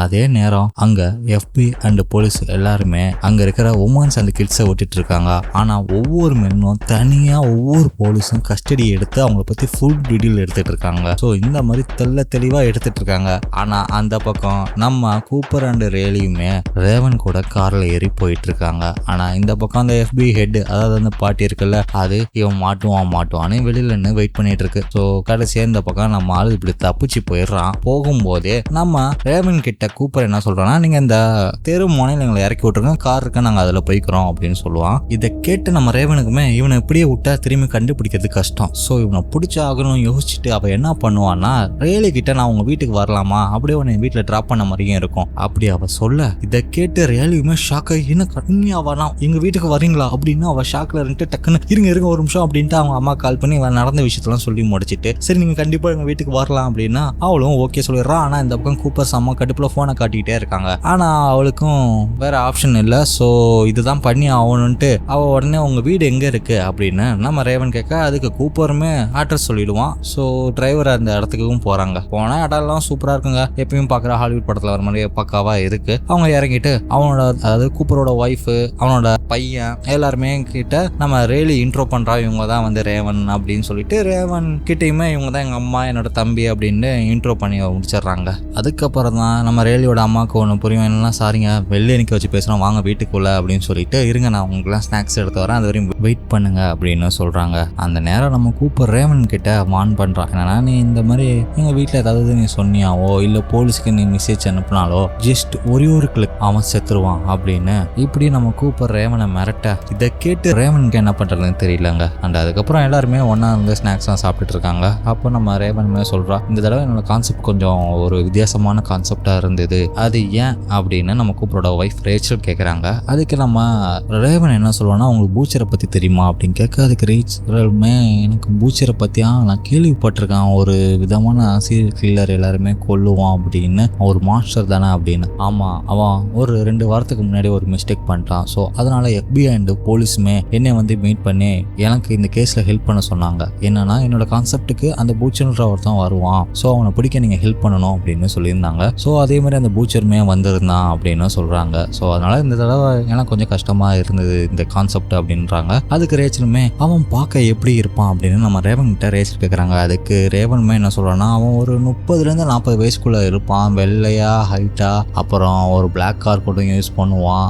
அதே நேரம் அங்க FBI அண்ட் போலீஸ் எல்லாருமே அங்க இருக்கிற உமன்ஸ் அண்ட் கிட்ஸை விட்டுட்டு இருக்காங்க. ஆனா ஒவ்வொரு மென்னும் தனியா ஒவ்வொரு போலீஸும் கஸ்டடி எடுத்து அவங்கள பத்தி ஃபுல் டீடெயில் எடுத்துட்டு இருக்காங்க. ஸோ இந்த மாதிரி தெளிவா எடுத்துட்டு இருக்காங்க. ஆனா அந்த பக்கம் நம்ம கூப்பர் அண்ட் ரேலியுமே ரேவன் கூட கார்ல ஏறி போயிட்டு இருக்காங்க. ஆனா இந்த பக்கம் அந்த FBI ஹெட், அதாவது அந்த பாட்டி இருக்குல்ல, அது இவன் மாட்டுவான்னு வெளியில நின்று வெயிட் பண்ணிட்டு இருக்கு. ஸோ கடைசியா இந்த பக்கம் நம்ம ஆளு இப்படி தப்பிச்சு போயிடுறான். போகும்போதே நம்ம ரேவன் கிட்ட கூப்பர் என்ன சொல்றான்னா, நீங்க இந்த தெரு முனையில எங்களை இறக்கி விட்டுருங்க, கார் இருக்க நாங்க அதுல போய்க்கிறோம் அப்படின்னு சொல்லுவான். இதை கேட்டு நம்ம ரேவனுக்குமே இவனை இப்படியே விட்டா திரும்பி கண்டுபிடிக்கிறது கஷ்டம். ஸோ இவனை பிடிச்ச ஆகணும் யோசிச்சுட்டு அவ என்ன பண்ணுவான்னா, ரேலி கிட்ட நான் உங்க வீட்டுக்கு வரலாமா, அப்படியே உன்னை வீட்டுல டிராப் பண்ண மாதிரியும் இருக்கும் அப்படி அவ சொல்ல, இதை கேட்டு ரேலியுமே ஷாக் ஆகி, என்ன கம்மியா வரலாம் எங்க வீட்டுக்கு வரீங்களா அப்படின்னு அவ ஷாக்ல இருந்துட்டு டக்குன்னு இருங்க ஒரு நிமிஷம் அப்படின்ட்டு அவங்க அம்மா கால் பண்ணி நடந்த விஷயத்தெல்லாம் சொல்லி முடிச்சிட்டு, சரி நீங்க கண்டிப்பா எங்க வீட்டுக்கு வரலாம் அப்படின்னா அவளும் ஓகே சொல்லிடுறான். ஆனா இந்த பக்கம் கூப்பர் அம்மா கடுப்புல போனை காட்டிக்கிட்டே இருக்காங்க. ஆனா அவளுக்கும் வேற ஆப்ஷன் இல்ல. ஸோ இதுதான் பண்ணி ஆகணும்ட்டு அவ உடனே உங்க வீடு எங்க இருக்கு அப்படின்னு நம்ம ரேவன் கேட்க, அதுக்கு கூப்பருமே அட்ரஸ் சொல்லிடுவான். ஸோ டிரைவர் அந்த இடத்துக்கும் போறாங்க. போனா இடம்லாம் சூப்பரா இருக்குங்க, எப்பயும் பாக்குற ஹாலிவுட் படத்துல வர மாதிரி பக்காவா இருக்கு. அவங்க இறங்கிட்டு அவனோட, அதாவது கூப்பரோட ஒய்ஃப், அவனோட பையன் எல்லாருமே கிட்ட நம்ம ரேலி இன்ட்ரோ பண்றா, இவங்க தான் வந்து ரேவன் அப்படின்னு சொல்லிட்டு ரேவன் கிட்டயுமே இவங்க தான் எங்க அம்மா என்னோட தம்பி அப்படின்னு இன்ட்ரோ பண்ணி முடிச்சிடுறாங்க. அதுக்கப்புறம் தான் நம்ம ரேலியோட அம்மாவுக்கு ஒன்று புரியும், என்னன்னா சாரிங்க வெளியே நிற்க வச்சு பேசுகிறோம், வாங்க வீட்டுக்குள்ள அப்படின்னு சொல்லிட்டு, இருங்க நான் உங்களுக்குலாம் ஸ்நாக்ஸ் எடுத்து வரேன், அது வரையும் வெயிட் பண்ணுங்க அப்படின்னு சொல்றாங்க. அந்த நேரம் நம்ம கூப்பர் ரேவன் கிட்ட வார்ன் பண்றான், என்னன்னா நீ இந்த மாதிரி எங்க வீட்டில் ஏதாவது நீ சொன்னியாவோ இல்லை போலீஸ்க்கு நீ மெசேஜ் அனுப்பினாலோ ஜஸ்ட் ஒரு கிளிக் அவன் செத்துருவான் அப்படின்னு இப்படி நம்ம கூப்பர் ரேவனை மிரட்ட, இதை கேட்டு ரேவனுக்கு என்ன பண்றதுன்னு தெரியலங்க. அண்ட் அதுக்கப்புறம் எல்லாருமே ஒன்னா இருந்து ஸ்நாக்ஸ்லாம் சாப்பிட்டுட்டு இருக்காங்க. அப்போ நம்ம ரேவனுமே சொல்றா, இந்த தடவை என்னோட கான்செப்ட் கொஞ்சம் ஒரு வித்தியாசமான கான்செப்டா இருந்தது, அது ஏன் அப்படின்னு நம்ம கூப்பரோட ஒய்ஃப் ரேச்சல் கேட்குறாங்க. அதுக்கு நம்ம ரேவன் என்ன சொல்லுவான்னா, உங்களுக்கு பூச்சரை பற்றி தெரியுமா அப்படின்னு கேட்க, அதுக்கு ரேச்சலுமே எனக்கு பூச்சரை பற்றியா நான் கேள்விப்பட்டிருக்கேன், ஒரு விதமான சீரியல் கில்லர் எல்லாருமே கொல்லுவான் அப்படின்னு, ஒரு மாஸ்டர் தானே அப்படின்னு. ஆமாம், அவன் ஒரு 2 வாரத்துக்கு முன்னாடி ஒரு மிஸ்டேக் பண்ணிட்டான். ஸோ அதனால FBI அண்ட் போலீஸுமே என்னை வந்து மீட் பண்ணி எனக்கு இந்த கேஸில் ஹெல்ப் பண்ண சொன்னாங்க. என்னன்னா என்னோட கான்செப்டுக்கு அந்த பூச்சர்ன்ற ஒருத்தன் வருவான், ஸோ அவனை பிடிக்க நீங்கள் ஹெல்ப் பண்ணணும் அப்படின்னு சொல்லியிருந்தாங்க. ஸோ அதே மாதிரி அந்த பூச்சருமே வந்திருந்தான் அப்படின்னு சொல்கிறாங்க. ஸோ அதனால இந்த தடவை எனக்கு கொஞ்சம் கஷ்டமாக இருந்தது இந்த கான்செப்ட் அப்படின்றாங்க. அதுக்கு ரேச்சலுமே அவன் பார்க்க எப்படி இருப்பான் அப்படின்னு நம்ம ரேவன் கிட்ட ரேச்சல் கேட்குறாங்க. அதுக்கு ரேவனுமே என்ன சொல்கிறான்னா, அவன் ஒரு 30 to 40 வயசுக்குள்ளே இருப்பான், வெள்ளையா ஹைட்டா, அப்புறம் ஒரு பிளாக் கார் கூட யூஸ் பண்ணுவான்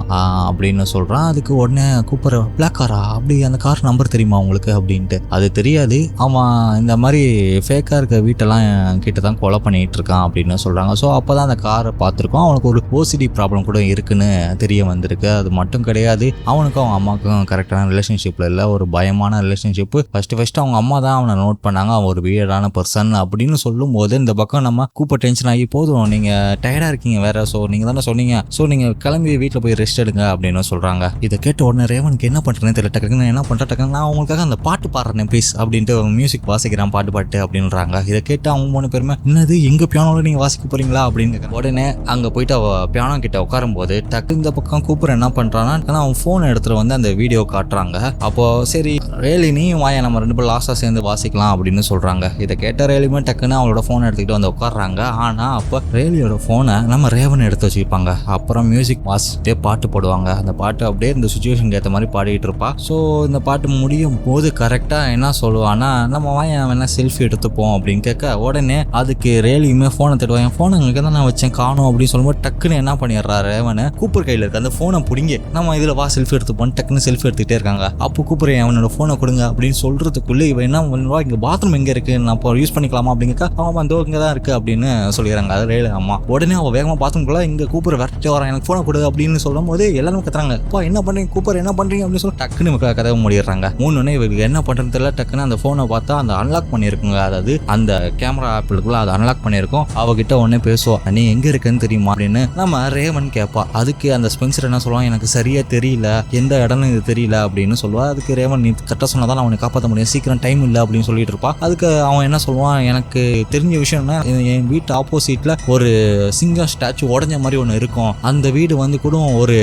அப்படின்னு சொல்கிறான். அதுக்கு உடனே கூப்பர், பிளாக் காரா, அப்படி அந்த கார் நம்பர் தெரியுமா உங்களுக்கு அப்படின்ட்டு. அது தெரியாது, அவன் இந்த மாதிரி ஃபேக்காக இருக்க வீட்டெல்லாம் கிட்ட தான் கொலை பண்ணிட்டு இருக்கான் அப்படின்னு சொல்கிறாங்க. ஸோ அப்போ தான் அந்த காரை பார்த்துருக்கோம். அவனுக்கு ஒரு OCD ப்ராப்ளம் கூட இருக்குன்னு தெரிய வந்திருக்கு. அது மட்டும் கிடையாது, அவனுக்கும் அவங்க அம்மாவுக்கும் கரெக்டான ரிலேஷன்ஷிப்பில் இல்லை, ஒரு பயமான ரிலேஷன்ஷிப்பு. ஃபர்ஸ்ட் அவங்க அம்மா தான் அவனை நோட் பண்ணாங்க, அவன் ஒரு வியர்டான பர்சன் அப்படின்னு சொல்லும் போது இந்த பக்கம் நம்ம கூப்பர் டென்ஷன் ஆகி, போதும் நீங்கள் டயர்டாக இருக்கீங்க வேற, ஸோ நீங்கள் தானே சொன்னீங்க, ஸோ நீங்கள் கிளம்பி வீட்டில் போய் ரெஸ்ட் எடுங்க அப்படின்னு சொல்கிறாங்க. இதை கேட்ட உடனே ரேவனுக்கு என்ன பண்ணுறேன்னு தெரியல. டக்குன்னு என்ன பண்ணுறேன், நான் அவங்களுக்காக அந்த பாட்டு பாடுறேன் ப்ளீஸ் அப்படின்ட்டு மியூசிக் வாசிக்கிறான், பாட்டு அப்படின்றாங்க. இதை கேட்டு அவங்க 3 பேருமே, என்னது எங்க பியானோவில் நீங்கள் வாசிக்க போறீங்களா அப்படின்னு உடனே அங்கே போயிட்டு அவ பியானோ கிட்ட உட்காரும் போது டக்கு இந்த பக்கம் கூப்பர் என்ன பண்ணுறான்னா, அவன் ஃபோன் எடுத்துகிட்டு வந்து அந்த வீடியோ காட்டுறாங்க. அப்போ சரி ரேலி நீ வாயா நம்ம 2 பேரும் லாஸ்ட்டாக சேர்ந்து வாசிக்கலாம் அப்படின்னு சொல்கிறாங்க. இதை கேட்ட ரேலியுமே டக்குன்னு அவளோட ஃபோனை எடுத்துக்கிட்டு வந்து உட்காடுறாங்க. ஆனால் அப்போ ரேலியோட ஃபோனை நம்ம ரேவன் எடுத்து வச்சுப்பாங்க. அப்புறம் மியூசிக் வாசிச்சுட்டே பாட்டு போடுவாங்க. அந்த பாட்டு அப்படியே இந்த சுச்சுவேஷனுக்கு ஏற்ற மாதிரி பாடிட்டு இருப்பா. ஸோ இந்த பாட்டு முடியும் போது கரெக்டாக என்ன சொல்லுவான்னா, நம்ம வாயா வேணா செல்ஃபி எடுத்துப்போம் அப்படின்னு கேட்க, உடனே அதுக்கு ரேலியுமே ஃபோனை தட்டுவான். என் ஃபோனை அங்கே தான் நான் வச்சேன் காணும் அப்படின்னு சொல்லும்போது டக்குன்னு என்ன பண்ணிடுறா ரேவனை, கூப்பர் கையில் இருக்க அந்த ஃபோனை பிடிங்கி நம்ம இதில் வா செல்ஃபி எடுத்துப்போம், டக்குன்னு செல்ஃபி எடுத்துக்கிட்டே இருக்காங்க. அப்போ கூப்பர் அவனோட ஃபோனை கொடுங்க அப்படின்னு சொல்றதுக்குள்ளே இவன் என்ன பண்ணுவா, இங்கே பாத்ரூம் எங்கே இருக்கு, நான் இப்போ யூஸ் பண்ணிக்கலாமா அப்படிங்க, அவன் அந்த இங்கே தான் இருக்கு அப்படின்னு சொல்லிடுறாங்க. அது ரேலு அம்மா. உடனே அவன் வேகமாக பாத்ரூம்குள்ள இங்கே கூப்பர் விரட்டி வரான், எனக்கு ஃபோனை கொடு அப்படின்னு சொல்லும் போது எல்லாரும் கத்துறாங்க, அப்பா என்ன பண்ணுறீங்க கூப்பர் என்ன பண்ணுறீங்க அப்படின்னு சொல்லி டக்குன்னு கதவை மூடிடுறாங்க. மூணுன்னே இவருக்கு என்ன பண்ணுறது தெரியல. டக்குன்னு அந்த ஃபோனை பார்த்தா அந்த அன்லாக் பண்ணியிருக்குங்க, அதாவது அந்த கேமரா ஆப்பிளுக்குள்ள அதை அன்லாக் பண்ணியிருக்கோம். அவகிட்ட உடனே பேசுவோம், நீ எங்கே இருக்குன்னு தெரியுமா அப்படின்னு நம்ம ரேவன் கேட்பா. அதுக்கு அந்த ஸ்பென்சர் என்ன சொல்லுவான், எனக்கு சரியா தெரியல, எந்த இடம்னு இது தெரியல அப்படின்னு சொல்லுவா. அதுக்கு ரேவன் நீ கரெக்டாக சொன்னதான் நான் அவனை காப்பாற்ற முடியும், சீக்கிரம் டைம் இல்லை அப்படின்னு சொல்லிட்டு இருப்பா. அதுக்கு அவன் என்ன சொல்லுவான், எனக்கு தெரிஞ்ச விஷயம்னா என் வீட்டு ஆப்போசிட்ல ஒரு சிங்கம் ஸ்டாச்சு உடஞ்ச மாதிரி ஒன்று இருக்கும், அந்த வீடு வந்து கூட ஒரு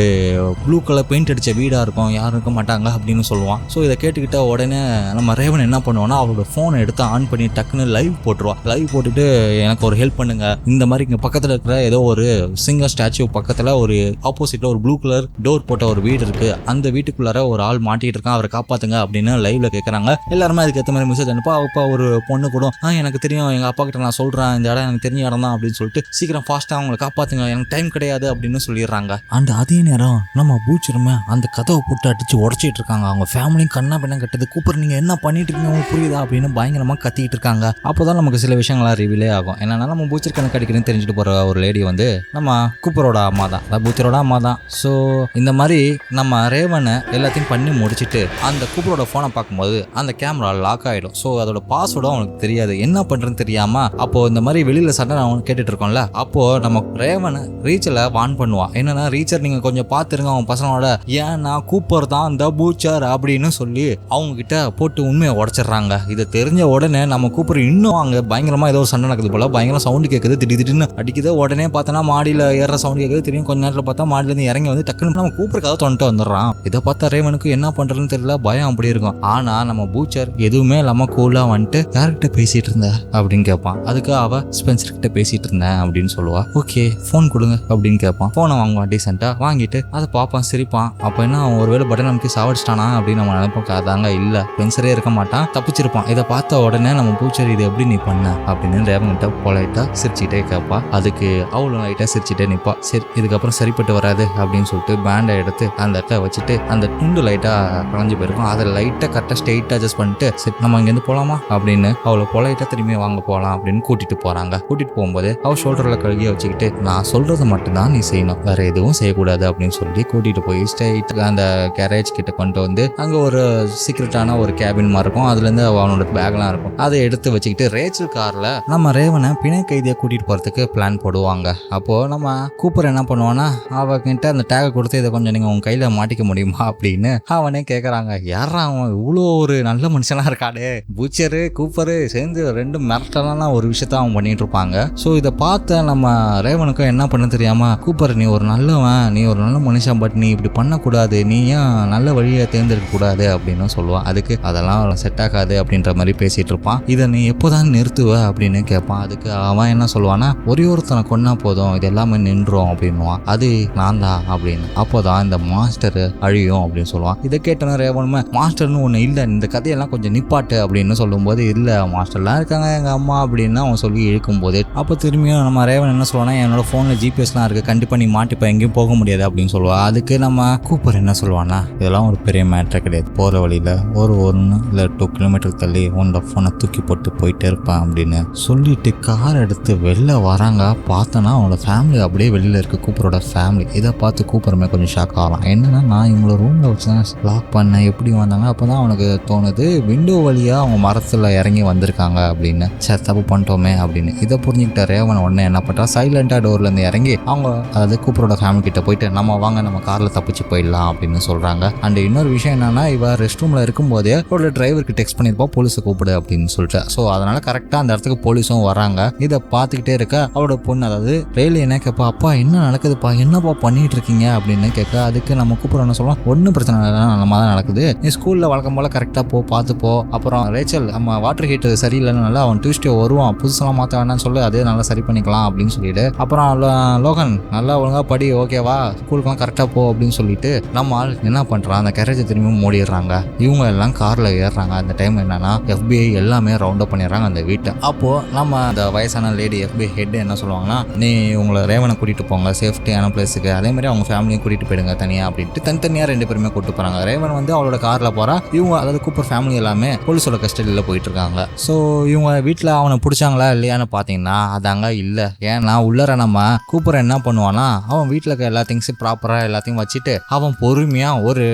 ப்ளூ கலர் பெயிண்ட் அடிச்ச வீடா இருக்கும், யாரும் இருக்க மாட்டாங்க அப்படின்னு சொல்லுவான். ஸோ இதை கேட்டுக்கிட்ட உடனே நம்ம ரேவன் என்ன பண்ணுவான்னா அவரோட ஃபோனை எடுத்து ஆன் பண்ணி டக்குன்னு லைவ் போட்டுருவா. லைவ் போட்டுட்டு எனக்கு ஒரு ஹெல்ப் பண்ணுங்க, இந்த மாதிரி இங்கே பக்கத்தில் இருக்கிற ஏதோ ஒரு சிங்கம் ஸ்டாச்சு பக்கத்தில் ஒரு ஆப்போசிட்ல ஒரு ப்ளூ கலர் டோர் போட்ட ஒரு வீடு இருக்கு, அந்த வீட்டுக்குள்ளார ஒரு ஆள் மாட்டிட்டு இருக்கான், அவரை காப்பாத்துங்க அப்படின்னு லைவ்ல கேட்கறாங்க. எல்லாருமே அதுக்கு ஏற்ற மாதிரி மெசேஜ் அனுப்பா. அப்போ ஒரு பொண்ணு கூட எனக்கு தெரியும், எங்க அப்பா கிட்ட நான் சொல்றேன், இந்த இடம் எனக்கு தெரிஞ்ச இடம் தான் அப்படின்னு சொல்லிட்டு சீக்கிரம் ஃபாஸ்டா அவங்களை காப்பாத்துங்க, எனக்கு டைம் கிடையாது அப்படின்னு சொல்லிடுறாங்க. அண்ட் அதே நேரம் நம்ம பூச்சருமே அந்த கதவை போட்டு அடிச்சு உடச்சிட்டு இருக்காங்க. அவங்க ஃபேமிலியும் கண்ணா பின்ன கட்டது. கூப்பர் நீங்க என்ன பண்ணிட்டு இருக்கீங்க உங்களுக்கு புரியுதா அப்படின்னு பயங்கரமா கத்திட்டு இருக்காங்க. அப்போதான் நமக்கு சில விஷயங்கள்லாம் ரிவீலே ஆகும். என்னன்னா நம்ம பூச்சர் கணக்கு அடிக்கிறேன்னு தெரிஞ்சுட்டு போற ஒரு லேடி வந்து நம்ம கூப்பரோட அம்மா தான், பூச்சரோட அம்மா தான். ஸோ இந்த மாதிரி நம்ம ரேவனை எல்லாத்தையும் பண்ணி முடிச்சுட்டு அந்த கூப்பரோட ஃபோனை பார்க்கும்போது அந்த கேமரா லாக் ஆகிடும். ஸோ அதோட பாஸ்வேர்டும் அவனுக்கு தெரியாது, என்ன பண்ணுறதுன்னு தெரியாம அப்போ இந்த மாதிரி வெளியில் சண்டை அவன் கேட்டுட்டு இருக்கோம்ல, அப்போ நம்ம ரேவனை ரீச்சரில் வான் பண்ணுவான். என்னன்னா ரீச்சர் நீங்கள் கொஞ்சம் பார்த்துருங்க அவன் பசங்களோட, ஏன்னா கூப்பர் தான் இந்த பூச்சர் அப்படின்னு சொல்லி அவங்க கிட்ட போட்டு உண்மையை உடச்சிடுறாங்க. இதை தெரிஞ்ச உடனே நம்ம கூப்பர் இன்னும் அங்கே பயங்கரமாக ஏதோ சண்டை நடக்குது போல, பயங்கரம் சவுண்டு கேட்குது, திடீர்னு அடிக்குது. உடனே பார்த்தோன்னா மாடியில் ஏற சவுண்டு கேட்குது. தெரியும் கொஞ்ச நேரத்தில் பார்த்தா மாடியிலேருந்து இறங்கி வந்து டக்குன்னு நம்ம கூப்பருக்காக தொண்டுட்டு வந்துடுறான். இதை பார்த்தா ரேவனுக்கு என்ன பண்ணுறதுன்னு தெரியல, பயம் அப்படி இருக்கும். ஆனால் நம்ம பூச்சர் எதுவுமே இல்லாமல் கூலாக வந்துட்டு யார்கிட்ட பேசிட்டு இருந்த அப்படின்னு கேட்பான். அதுக்கு அவ ஸ்பென்சர் கிட்ட பேசிட்டு இருந்தேன் அப்படின்னு சொல்லுவா. ஓகே ஃபோன் கொடுங்க அப்படின்னு கேட்பான். ஃபோனை வாங்குவான் டீசெண்டாக. வாங்கிட்டு அதை பார்ப்பான், சிரிப்பான். அப்போ என்ன அவன் ஒருவேளை பட்டன் நமக்கு சாவடிச்சிட்டானா அப்படின்னு நம்ம நினைப்போம். அதாங்க இல்லை, ஸ்பென்சரே இருக்க மாட்டான், தப்பிச்சிருப்பான். இதை பார்த்த உடனே நம்ம பூச்சர் இது எப்படி நீ பண்ண அப்படின்னு ரேவன் கிட்ட பொலைட்டா சிரிச்சுட்டே கேட்பா. அதுக்கு அவளும் லைட்டாக சிரிச்சுட்டே நிற்பா. சரி இதுக்கப்புறம் சரிப்பட்டு வராது அப்படின்னு சொல்லிட்டு பேண்டை எடுத்து அந்த இடத்துல வச்சுட்டு அந்த துண்டு லைட்டாக கலைஞ்சு போயிருக்கும், அதை லைட்டாக கரெக்டாக ஸ்ட்ரெயிட்டாக அட்ஜஸ்ட் பண்ணிட்டு சரி நம்ம இங்கேருந்து போகலாமா அப்படின்னு அவளை பொலைட்டாக திரும்பி வாங்க போகலாம் அப்படின்னு கூட்டிட்டு போகிறாங்க. கூட்டிட்டு போகும்போது அவள் ஷோல்டரில் கழுகிய வச்சுக்கிட்டு நான் சொல்றது மட்டும்தான் நீ செய்யணும், வேற எதுவும் செய்யக்கூடாது அப்படின்னு சொல்லி கூட்டிட்டு போய் ஸ்ட்ரெயிட்டாக அந்த கேரேஜ் கிட்ட கொண்டு வந்து அங்கே ஒரு சீக்ரெட்டான ஒரு கேபின் மாதிரி இருக்கும், அதுலேருந்து அவனோட பேக்லாம் இருக்கும், அதை எடுத்து வச்சுக்கிட்டு ரேச்சல் காரில் நம்ம ரேவனை பிணை கைதியை கூட்டிட்டு போகிறதுக்கு பிளான் போடுவாங்க. அப்போது நம்ம கூப்பர் என்ன பண்ணுவான்னா அவகிட்ட அந்த டேகை கொடுத்து இதை கொஞ்சம் நீங்கள் உங்க கையில் மாட்டிக்க முடியுமா அப்படின்னு அவனே கேட்குறாங்க. யாரா அவன் இவ்வளோ ஒரு நல்ல மனுஷனாக இருக்காடே, பூச்சரு கூப்பரு சேர்ந்து ரெண்டு மிரட்டலாம் ஒரு விஷயத்த அவன் பண்ணிட்டு இருப்பாங்க. ஸோ இதை பார்த்த நம்ம ரேவனுக்கும் என்ன பண்ண தெரியாம கூப்பர் நீ ஒரு நல்லவன், நீ ஒரு நல்ல மனுஷன், பட் நீ இப்படி பண்ணக்கூடாது, நீ ஏன் நல்ல வழியை தேர்ந்தெடுக்க கூடாது அப்படின்னு சொல்லுவான். அதுக்கு அதெல்லாம் செட் ஆகாது அப்படின்ற மாதிரி பேசிட்டு இருப்பான். இதை நீ எப்போதான் நிறுத்துவ அப்படின்னு கேட்பான். அதுக்கு அவன் என்ன சொல்லுவான்னா ஒரே ஒருத்தனை கொன்னா போதும், இது எல்லாமே நின்றோம் அப்படின்னுவான். அது நான் தான் அப்படின்னு. அப்போதான் இந்த மாஸ்டர் அழியும் அப்படின்னு சொல்லுவான். இதை கேட்டோன்னா ரேவனுமே மாஸ்டர்னு ஒன்று இல்லை, இந்த கதையெல்லாம் கொஞ்சம் நிப்பாட்டு அப்படின்னு சொல்லும்போது இல்லை மாஸ்டர்லாம் இருக்காங்க எங்கள் அம்மா அப்படின்னு அவன் சொல்லி இழுக்கும்போது அப்போ திரும்பியும் நம்ம ரேவன் என்ன சொல்லுவானா என்னோட ஃபோனில் ஜிபிஎஸ்லாம் இருக்குது, கண்டிப்பாக நீ மாட்டிப்பா எங்கேயும் போக முடியாது அப்படின்னு சொல்லுவா. அதுக்கு நம்ம கூப்பர் என்ன சொல்லுவானா இதெல்லாம் ஒரு பெரிய மேட்ரு கிடையாது, போகிற வழியில் ஒரு 1 இல்லை 2 கிலோமீட்டர் தள்ளி உன்னோட ஃபோனை தூக்கி போட்டு போயிட்டே இருப்பான் அப்படின்னு சொல்லிட்டு கார் எடுத்து வெளில வராங்க. பார்த்தோன்னா அவனோட ஃபேமிலி அப்படியே வெளியில் இருக்க கூப்பரோட ஃபேமிலி. இதை பார்த்து கூப்பருமே கொஞ்சம் ஷாக் ஆகலாம். என்னன்னா நான் இவங்கள ரூமில் வச்சு தான் லாக் பண்ணேன், எப்படி வந்தாங்க அப்போ தான் அவனுக்கு தோணுது விண்டோ வழியாக அவங்க மரத்தில் இறங்கி வந்திருக்காங்க அப்படின்னு. சரி தப்பு பண்ணிட்டோமே அப்படின்னு. இதை புரிஞ்சுக்கிட்ட ரேவன் உடனே என்ன பண்ணுறான், சைலண்டாக டோர்லேருந்து இறங்கி அவங்க அதாவது கூப்பரோட ஃபேமிலி கிட்ட போயிட்டு நம்ம வாங்க நம்ம காரில் தப்பிச்சு போயிடலாம் அப்படின்னு சொல்கிறாங்க. அண்ட் இன்னொரு விஷயம் என்னன்னா இவ ரெஸ்ட் ரூமில் இருக்கும்போதே அவரோட டிரைவருக்கு டெக்ஸ்ட் பண்ணியிருப்பா போலீஸை கூப்பிடு அப்படின்னு சொல்லிட்டு. ஸோ அதனால கரெக்டாக அந்த இடத்துக்கு போலீஸும் வராங்க. இதை பார்த்துக்கிட்டே இருக்க அவரோட பொண்ணு அதாவது ரயில் என்ன கேட்பா, அப்பா என்ன நடக்குதுப்பா, என்னப்பா பண்ணிட்டு இருக்கீங்க அப்படின்னு கேட்க. அதுக்கு நம்ம கூப்பிட என்ன சொல்லலாம், ஒன்றும் பிரச்சனை இல்லை நம்ம தான் நடக்குது, நீ ஸ்கூலில் வழக்கம் போல் கரெக்டாக போ பார்த்துப்போ, அப்புறம் ரேச்சல் நம்ம வாட்டர் ஹீட்டர் சரியில்லைன்னு அவன் டியூஸ்டே வருவான், புதுசெல்லாம் மாற்ற வேணாம்னு சொல்லி அதே நல்லா சரி பண்ணிக்கலாம் அப்படின்னு சொல்லிட்டு அப்புறம் லோகன் நல்லா ஒழுங்காக படி ஓகேவா, ஸ்கூலுக்குலாம் கரெக்டாக போ அப்படின்னு சொல்லிட்டு நம்ம ஆள் என்ன பண்ணுறான் அந்த கேரேஜை திரும்பியும் மூடிடுறாங்க. இவங்க எல்லாம் காரில் ஏறுறாங்க. அந்த டைம் என்னன்னா FBI எல்லாமே ரவுண்ட் அப் பண்ணிடுறாங்க அந்த வீட்டை. அப்போது நம்ம அந்த வயசான லேடி FBI ஹெட் என்ன சொல்லுவாங்கன்னா நீ உங்களை ரேவனை கூட்டிகிட்டு போங்க சேஃப்டியான பிளேஸுக்கு, அதே மாதிரி அவங்க ஃபேமிலியும் கூட்டிகிட்டு போயிடுங்க தனியாக அப்படின்ட்டு தனித்தனியாக 2 பேருமே கூப்பிட்டு போகிறாங்க. ரேவன் வந்து அவளோட காரில் போகிறா, இவங்க அதாவது கூப்பர் ஃபேமிலி எல்லாமே போலீஸோட கஸ்டடியில் போயிட்டு இருக்காங்க. ஸோ இவங்க வீட்டில் அவனை பிடிச்சாங்களா இல்லையான்னு பார்த்தீங்கன்னா அதாங்க இல்லை. ஏன்னா உள்ளர நம்ம கூப்பர் என்ன பண்ணுவான்னா அவன் வீட்டில் இருக்க எல்லா திங்ஸும் ப்ராப்பராக எல்லாத்தையும் வச்சுட்டு அவன் பொறுமையாக ஒரு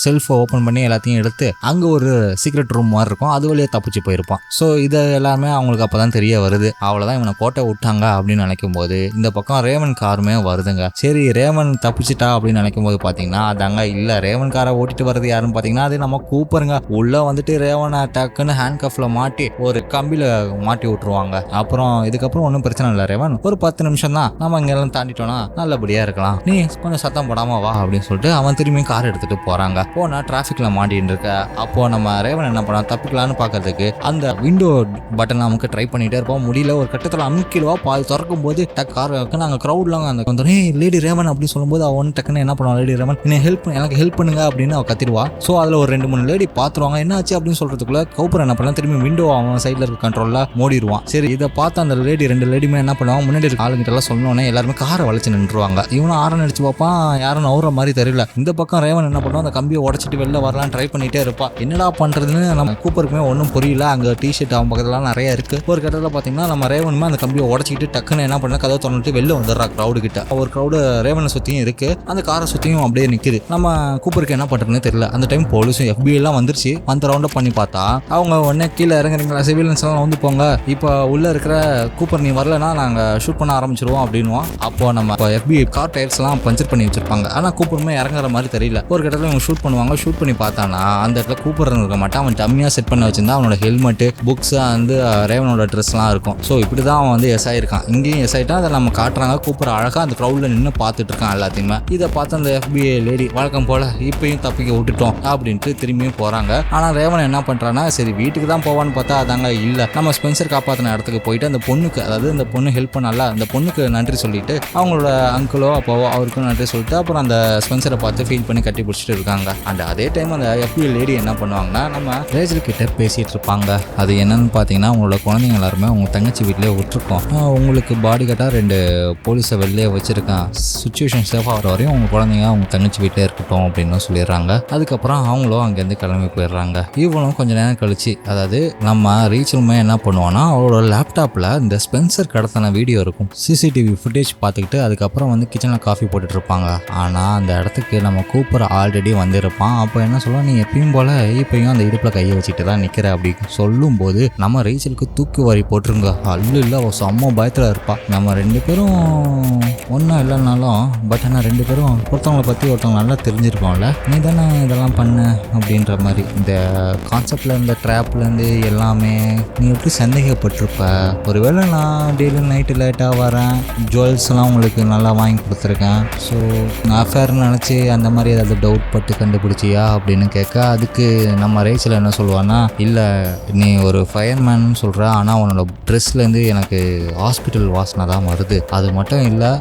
செல்ஃபை ஓப்பன் பண்ணி எல்லாத்தையும் எடுத்து அங்கே ஒரு சீக்ரெட் ரூம் மாதிரி இருக்கும், அது வழியாக தப்பிச்சு போயிருப்பான். ஸோ இது எல்லாமே அவங்களுக்கு அப்போ தான் தெரிய வருது. அவ்வளோதான் இவனை கோட்டை விட்டாங்க அப்படின்னு நினைக்கும் போது இந்த பக்கம் ரேவன் காருமே வருதுங்க. சரி சரி ரேவன் தப்பிச்சிட்டா அப்படின்னு நினைக்கும் போது பாத்தீங்கன்னா அதாங்க இல்ல, ரேவன் காரை ஓட்டிட்டு வர்றது யாருன்னு பாத்தீங்கன்னா அது நம்ம கூப்பருங்க. உள்ள வந்துட்டு ரேவனை டக்குன்னு ஹேண்ட் கஃப்ல மாட்டி ஒரு கம்பியில மாட்டி விட்டுருவாங்க. அப்புறம் இதுக்கப்புறம் ஒன்றும் பிரச்சனை இல்லை, ரேவன் ஒரு 10 நிமிஷம் தான், நம்ம இங்க எல்லாம் தாண்டிட்டோம்னா நல்லபடியா இருக்கலாம், நீ கொஞ்சம் சத்தம் போடாம வா அப்படின்னு சொல்லிட்டு அவன் திரும்பி கார் எடுத்துட்டு போறாங்க. போனா டிராபிக்ல மாட்டின்னு இருக்க. அப்போ நம்ம ரேவன் என்ன பண்ணா, தப்பிக்கலான்னு பாக்கிறதுக்கு அந்த விண்டோ பட்டன் நமக்கு ட்ரை பண்ணிட்டே இருப்போம், முடியல. ஒரு கட்டத்தில் அமுக்கிடுவா, பால் திறக்கும் போது கார் நாங்கள் க்ரௌட்லாம் அந்த வந்து லேடி ரேவன் அப்படின்னு சொல்லும்போது அவன் டக்குன்னு என்ன பண்ணுவான், லேடி ரேவன் என்ன எனக்கு ஹெல்ப் பண்ணுங்க அப்படின்னு அவ கத்திடுவா. ஸோ அதில் ஒரு 2-3 லேடி பார்த்துருவாங்க, என்ன ஆச்சு அப்படின்னு சொல்றதுக்குள்ள கௌபர் என்ன பண்ணலாம், திரும்பி விண்டோ அவன் சைடில் இருக்க கண்ட்ரோலில் மூடிடுவான். சரி, இதை பார்த்து அந்த 2 லேடியுமே என்ன பண்ணுவாங்க, முன்னாடி இருக்க ஆளுங்கிட்ட எல்லாம் சொன்னோன்னே எல்லாருமே காரை வளைச்சு நின்றுவாங்க. இவனும் ஆரம் அடிச்சு பார்ப்பான், யாரும் நவுற மாதிரி தெரியல. இந்த பக்கம் ரேவன் என்ன பண்ணுவான், அந்த கம்பியை உடச்சிட்டு வெளில வரலாம் ட்ரை பண்ணிட்டே இருப்பா. என்னடா பண்றதுன்னு நம்ம கூப்பருக்குமே ஒன்றும் புரியல. அங்கே டிஷர்ட் அவன் பக்கத்துலாம் நிறைய இருக்கு. ஒரு கட்டத்தில் பார்த்தீங்கன்னா நம்ம ரேவனுமே அந்த கம்பியை உடச்சிக்கிட்டு டக்குன்னு என்ன பண்ண, கதவை திறந்துட்டு வெளில வந்துடுறா க்ரௌடு கிட்ட. ஒரு க்ரௌடு ரேவனை சுற்றியும் இருக்கு, அந்த காரை சுற்றியும் அப்படியே நிற்குது. நம்ம கூப்பருக்கு என்ன பண்ணுறதுன்னு தெரியல. அந்த டைம் போலீஸும் FBI எல்லாம் வந்துருச்சு. அந்த ரவுண்டை பண்ணி பார்த்தா அவங்க உடனே கீழே இறங்குறீங்களா, சிவிலியன்ஸ் எல்லாம் வந்து போங்க, இப்போ உள்ள இருக்கிற கூப்பர் நீ வரலன்னா நாங்கள் ஷூட் பண்ண ஆரம்பிச்சிருவோம் அப்படின்னுவோம். அப்போ நம்ம FBI கார் டயர்ஸ் எல்லாம் பஞ்சர் பண்ணி வச்சிருப்பாங்க. ஆனால் கூப்பருமே இறங்குற மாதிரி தெரியல. ஒரு கட்டத்தில் இவங்க ஷூட் பண்ணுவாங்க. ஷூட் பண்ணி பார்த்தானா அந்த இடத்துல கூப்பர் இருக்க மாட்டான், அவன் டம்மியாக செட் பண்ணி வச்சிருந்தா அவனோட ஹெல்மெட்டு, புக்ஸ், வந்து ரேவனோட ட்ரெஸ்லாம் இருக்கும். ஸோ இப்படி தான் அவன் வந்து எஸ் ஆயிருக்கான். இங்கேயும் எஸ் ஆயிட்டா அதை நம்ம காட்டுறாங்க. கூப்பர் அழகாக அந்த க்ரௌடில் நின்று பார்த்துட்டு இருக்கான் எல்லாத்தையுமே. இதை பார்த்து அந்த FBI லேடி வழக்கம் போல இப்பயும் தப்பிக்க விட்டுட்டோம் அப்படின்ட்டு திரும்பியும் போறாங்க. ஆனால் ரேவன் என்ன பண்றான்னா, சரி வீட்டுக்கு தான் போவான்னு பார்த்தா அதாங்க இல்லை, நம்ம ஸ்பென்சர் காப்பாற்றின இடத்துக்கு போயிட்டு அந்த பொண்ணுக்கு, அதாவது அந்த பொண்ணு ஹெல்ப் பண்ணல, அந்த பொண்ணுக்கு நன்றி சொல்லிட்டு அவங்களோட அங்கிளோ அப்பாவோ அவருக்கும் நன்றி சொல்லிட்டு அப்புறம் அந்த ஸ்பென்சரை பார்த்து ஃபீல் பண்ணி கட்டி பிடிச்சிட்டு இருக்காங்க. அண்ட் அதே டைம் அந்த FBI லேடி என்ன பண்ணுவாங்கன்னா, நம்ம ரேச்சல் கிட்ட பேசிட்டு இருப்பாங்க. அது என்னன்னு பார்த்தீங்கன்னா, உங்களோட குழந்தைங்க எல்லாருமே உங்க தங்கச்சி வீட்டிலே விட்டுருக்கோம், உங்களுக்கு பாடி கட்டாக 2 போலீஸை வெளியே வச்சிருக்கேன், சுச்சுவேஷன் சேஃப் ஆகிற வரையும் உங்க குழந்தைங்க உங்க தங்கச்சி வீட்டிலே இருக்கட்டும் அப்படின்னு சொல்லிடுறாங்க. அதுக்கப்புறம் அவங்களும் அங்கேருந்து கிளம்பி போயிடுறாங்க. இவனும் கொஞ்சம் நேரம் கழிச்சு, அதாவது நம்ம ரீச்சலுமே என்ன பண்ணுவான்னா, அவளோட லேப்டாப்பில் இந்த ஸ்பென்சர் கடத்தின வீடியோ இருக்கும், CCTV ஃபுட்டேஜ் பார்த்துக்கிட்டு அதுக்கப்புறம் வந்து கிச்சனில் காஃபி போட்டுட்டு இருப்பாங்க. ஆனால் அந்த இடத்துக்கு நம்ம கூப்பர் ஆல்ரெடி வந்திருப்பான். அப்போ என்ன சொல்லுவான், நீ எப்பயும் போல இப்பயும் அந்த இடுப்பில் கையை வச்சுட்டு தான் நிற்கிற அப்படின்னு சொல்லும்போது நம்ம ரீச்சலுக்கு தூக்கு வாரி போட்டுருங்க. அல்லு இல்லை, அவள் செம்ம பயத்தில் இருப்பாள். நம்ம 2 பேரும் ஒன்றும் இல்லைனாலும் பட் ஆனால் 2 பேரும் ஒருத்தவங்களை பற்றி ஒருத்தவங்க நல்லா தெரிஞ்சிருக்கோம்ல, நீ தானே இதெல்லாம் பண்ண அப்படின்ற மாதிரி இந்த கான்செப்டில் இந்த ட்ராப்லேருந்து எல்லாமே நீ எப்படி சந்தேகப்பட்டிருப்ப. ஒருவேளை நான் டெய்லி நைட்டு லேட்டாக வரேன், ஜுவல்ஸ்லாம் உங்களுக்கு நல்லா வாங்கி கொடுத்துருக்கேன், ஸோ நான் அஃபேர்னு நினச்சி அந்த மாதிரி ஏதாவது டவுட் பட்டு கண்டுபிடிச்சியா அப்படின்னு கேட்க, அதுக்கு நம்ம ரேச்சல் என்ன சொல்லுவான்னா, இல்லை நீ ஒரு ஃபயர்மேன் சொல்கிற, ஆனால் உன்னோட ட்ரெஸ்லேருந்து எனக்கு ஹாஸ்பிட்டல் வாசனை தான் வருது, அது மட்டும் இல்லை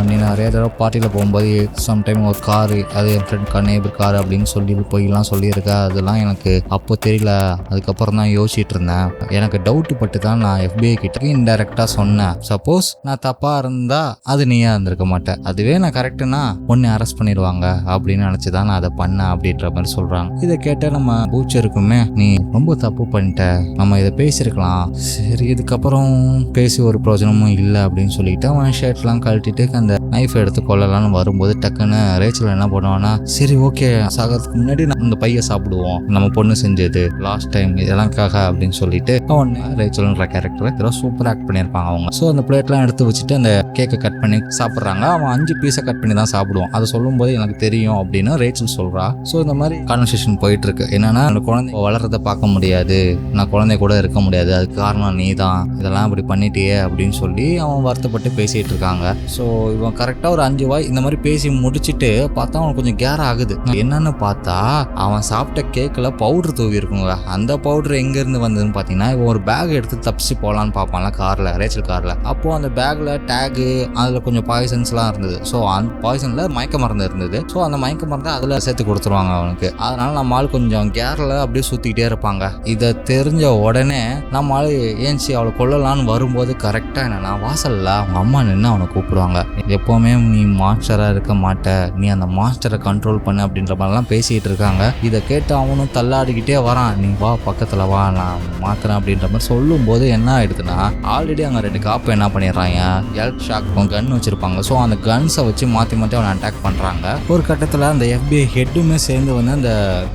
நீ நிறைய தடவை பார்ட்டியில் போகும்போது சம்டைம் ஒரு காரு, அது என் ஃப்ரெண்ட் நேபர் கார் அப்படின்னு சொல்லி போய்லாம் சொல்லியிருக்க, அதெல்லாம் எனக்கு அப்போ தெரியல, அதுக்கப்புறம் தான் யோசிச்சுட்டு இருந்தேன், எனக்கு டவுட்டு பட்டு தான் நான் FBI கிட்ட இன்டெரக்டாக சொன்னேன், சப்போஸ் நான் தப்பாக இருந்தா அது நீயா இருந்திருக்க மாட்டேன், அதுவே நான் கரெக்டுனா ஒன்று அரெஸ்ட் பண்ணிடுவாங்க அப்படின்னு நினச்சி தான் நான் அதை பண்ணேன் அப்படின்ற மாதிரி சொல்கிறாங்க. இதை கேட்ட நம்ம பூச்சருக்குமே, நீ ரொம்ப தப்பு பண்ணிட்ட, நம்ம இதை பேசியிருக்கலாம், சரி இதுக்கப்புறம் பேசி ஒரு பிரயோஜனமும் இல்லை அப்படின்னு சொல்லிட்டு அவன் ஷர்ட்லாம் கழட்டிட்டு அந்த நைஃப் எடுத்து கொள்ளலான்னு வரும்போது டக்குன்னு ரேச்சல் என்ன பண்ணுவான்னா, சரி ஓகே சாகிறதுக்கு முன்னாடி நம்ம இந்த பையை சாப்பிடுவோம், நம்ம பொண்ணு செஞ்சது லாஸ்ட் டைம் இதெல்லாம்காக அப்படின்னு சொல்லிட்டு அவன் ரேச்சல்ன்ற கேரக்டரை இதெல்லாம் சூப்பராக ஆக்ட் பண்ணியிருப்பாங்க அவங்க. ஸோ அந்த பிளேட்லாம் எடுத்து வச்சுட்டு அந்த கேக்கை கட் பண்ணி சாப்பிட்றாங்க. அவன் 5 பீஸை கட் பண்ணி தான் சாப்பிடுவான், அதை சொல்லும்போது எனக்கு தெரியும் அப்படின்னு ரேச்சல் சொல்கிறா. ஸோ இந்த மாதிரி கான்வர்சேஷன் போயிட்டு இருக்கு. என்னன்னா, அந்த குழந்தை வளர்றதை பார்க்க முடியாது, நான் குழந்தை கூட இருக்க முடியாது, அதுக்கு காரணம் நீ தான், இதெல்லாம் இப்படி பண்ணிட்டியே அப்படின்னு சொல்லி அவன் வருத்தப்பட்டு பேசிட்டு இருக்காங்க. ஸோ இவன் கரெக்டாக ஒரு 5 வாய் இந்த மாதிரி பேசி முடிச்சுட்டு பார்த்தா அவனுக்கு கொஞ்சம் கேர் ஆகுது. என்னன்னு பார்த்தா அவன் சாப்பிட்ட கேக்கில் பவுடர் தூவி இருக்குங்க. அந்த பவுடர் எங்கேருந்து வந்ததுன்னு பார்த்தீங்கன்னா, இவன் ஒரு பேக் எடுத்து தப்பிச்சு போகலான்னு பார்ப்பான்ல காரில், ரேச்சல் காரில். அப்போது அந்த பேக்கில் டேகு, அதில் கொஞ்சம் பாய்சன்ஸ்லாம் இருந்தது. ஸோ அந்த பாய்சனில் மயக்க மருந்து இருந்தது. ஸோ அந்த மயக்க மருந்தை அதில் சேர்த்து கொடுத்துருவாங்க அவனுக்கு. அதனால நம்ம ஆள் கொஞ்சம் கேரில் அப்படியே சுற்றிக்கிட்டே இருப்பாங்க. இதை தெரிஞ்ச உடனே நம்ம ஆள் ஏன்ச்சி அவளை கொள்ளலான்னு வரும்போது கரெக்டாக என்னன்னா, வாசலில் அவங்க அம்மா நின்று அவனை கூப்பிடுவாங்க. எப்போவுமே நீ மாஸ்டராக இருக்க மாட்ட, நீ அந்த மாஸ்டரை கண்ட்ரோல் பண்ண அப்படின்ற மாதிரிலாம் பேசிகிட்டு இருக்காங்க. இதை கேட்டு அவனும் தள்ளாடிக்கிட்டே வரான், நீ வா பக்கத்தில் வா நான் மாற்றுறேன் அப்படின்ற மாதிரி சொல்லும்போது என்ன ஆயிடுதுன்னா, ஆல்ரெடி அங்கே 2 காப்பு என்ன பண்ணிடுறாங்க, எலக்ட் ஷாக் கன் வச்சுருப்பாங்க. ஸோ அந்த கன்ஸை வச்சு மாற்றி மாற்றி அவனை அட்டாக் பண்ணுறாங்க. ஒரு கட்டத்தில் அந்த FBI ஹெட்டுமே சேர்ந்து வந்து அந்த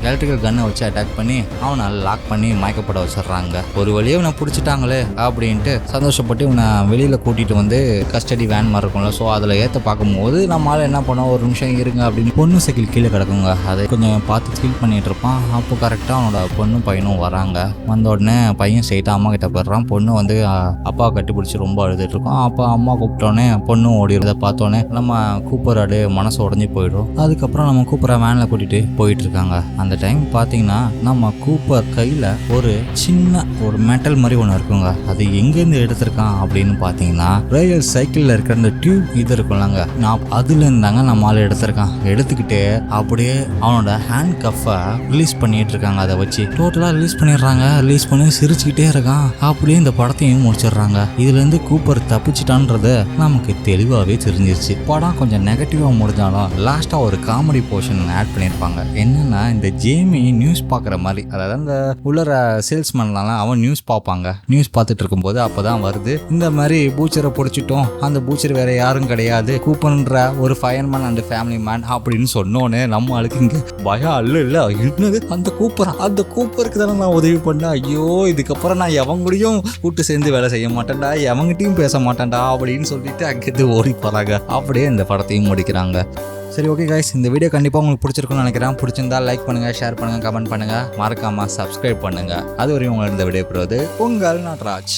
எலக்ட்ரிக்கல் கன்னை வச்சு அட்டாக் பண்ணி அவனை லாக் பண்ணி மயக்கப்பட வச்சிடுறாங்க. ஒரு வழியே இவனை பிடிச்சிட்டாங்களே அப்படின்ட்டு சந்தோஷப்பட்டு இவனை வெளியில் கூட்டிகிட்டு வந்து கஸ்டடி வேன் மாதிரி இருக்கும்ல, ஸோ அதில் ஏற்ற படத்தை பார்க்கும்போது நம்மளால என்ன பண்ணோம், ஒரு நிமிஷம் இருங்க அப்படின்னு பொண்ணு சைக்கிள் கீழே கிடக்குங்க. அதை கொஞ்சம் பார்த்து ஃபீல் பண்ணிட்டு இருப்பான். அப்போ கரெக்டாக அவனோட பொண்ணும் பையனும் வராங்க. வந்த உடனே பையன் ஸ்ட்ரைட்டாக அம்மா கிட்ட போயிடுறான். பொண்ணு வந்து அப்பா கட்டிப்பிடிச்சி ரொம்ப அழுதுட்டு இருக்கோம். அப்போ அம்மா கூப்பிட்டோன்னே பொண்ணும் ஓடிடுறத பார்த்தோன்னே நம்ம கூப்பர் அடு மனசு உடஞ்சி போயிடும். அதுக்கப்புறம் நம்ம கூப்பரை வேனில் கூட்டிகிட்டு போயிட்டு இருக்காங்க. அந்த டைம் பார்த்தீங்கன்னா நம்ம கூப்பர் கையில் ஒரு சின்ன ஒரு மெட்டல் மாதிரி ஒன்று இருக்குங்க. அது எங்கேருந்து எடுத்திருக்கான் அப்படின்னு பார்த்தீங்கன்னா ரயில் சைக்கிளில் இருக்கிற அந்த டியூப் இது இருக்கும்லங்க, நான் அதுல இருந்தாங்க நம்மளால எடுத்திருக்கான். எடுத்துக்கிட்டு அப்படியே அவனோட ஹேண்ட் கஃபை ரிலீஸ் பண்ணிட்டு இருக்காங்க. அதை வச்சு டோட்டலாக ரிலீஸ் பண்ணிடுறாங்க. ரிலீஸ் பண்ணி சிரிச்சுக்கிட்டே இருக்கான். அப்படியே இந்த படத்தையும் முடிச்சிடுறாங்க. இதுல இருந்து கூப்பர் தப்பிச்சிட்டான்றது நமக்கு தெளிவாகவே தெரிஞ்சிருச்சு. படம் கொஞ்சம் நெகட்டிவாக முடிஞ்சாலும் லாஸ்ட்டாக ஒரு காமெடி போர்ஷன் ஆட் பண்ணியிருப்பாங்க. என்னன்னா இந்த ஜேமி நியூஸ் பார்க்குற மாதிரி, அதாவது அந்த உள்ளர சேல்ஸ்மேன்லாம் அவன் நியூஸ் பார்ப்பாங்க. நியூஸ் பார்த்துட்டு இருக்கும்போது அப்போதான் வருது இந்த மாதிரி பூச்சரை பிடிச்சிட்டோம், அந்த பூச்சர் வேற யாரும் கிடையாது, கூப்பன்ற ஒரு ஃபயர்மேன் அண்ட் ஃபேமிலி மேன் அப்படின்னு சொன்னோன்னே நம்ம ஆளுக்கு இங்கே பயம் இல்லை என்னது அந்த கூப்பருக்கு தானே நான் உதவி பண்ணேன், ஐயோ இதுக்கப்புறம் நான் எவங்கூடையும் கூட்டு சேர்ந்து வேலை செய்ய மாட்டேன்டா, எவங்கிட்டையும் பேச மாட்டேன்டா அப்படின்னு சொல்லிட்டு அங்கேருந்து ஓடி போகிறாங்க. அப்படியே இந்த படத்தையும் முடிக்கிறாங்க. சரி, ஓகே கைஸ், இந்த வீடியோ கண்டிப்பாக உங்களுக்கு பிடிச்சிருக்குன்னு நினைக்கிறேன். பிடிச்சிருந்தா லைக் பண்ணுங்கள், ஷேர் பண்ணுங்கள், கமெண்ட் பண்ணுங்கள், மறக்காமல் சப்ஸ்கிரைப் பண்ணுங்கள். அது வரையும் உங்களை இந்த வீடியோ பெறுவது உங்கள் நட்ராஜ்.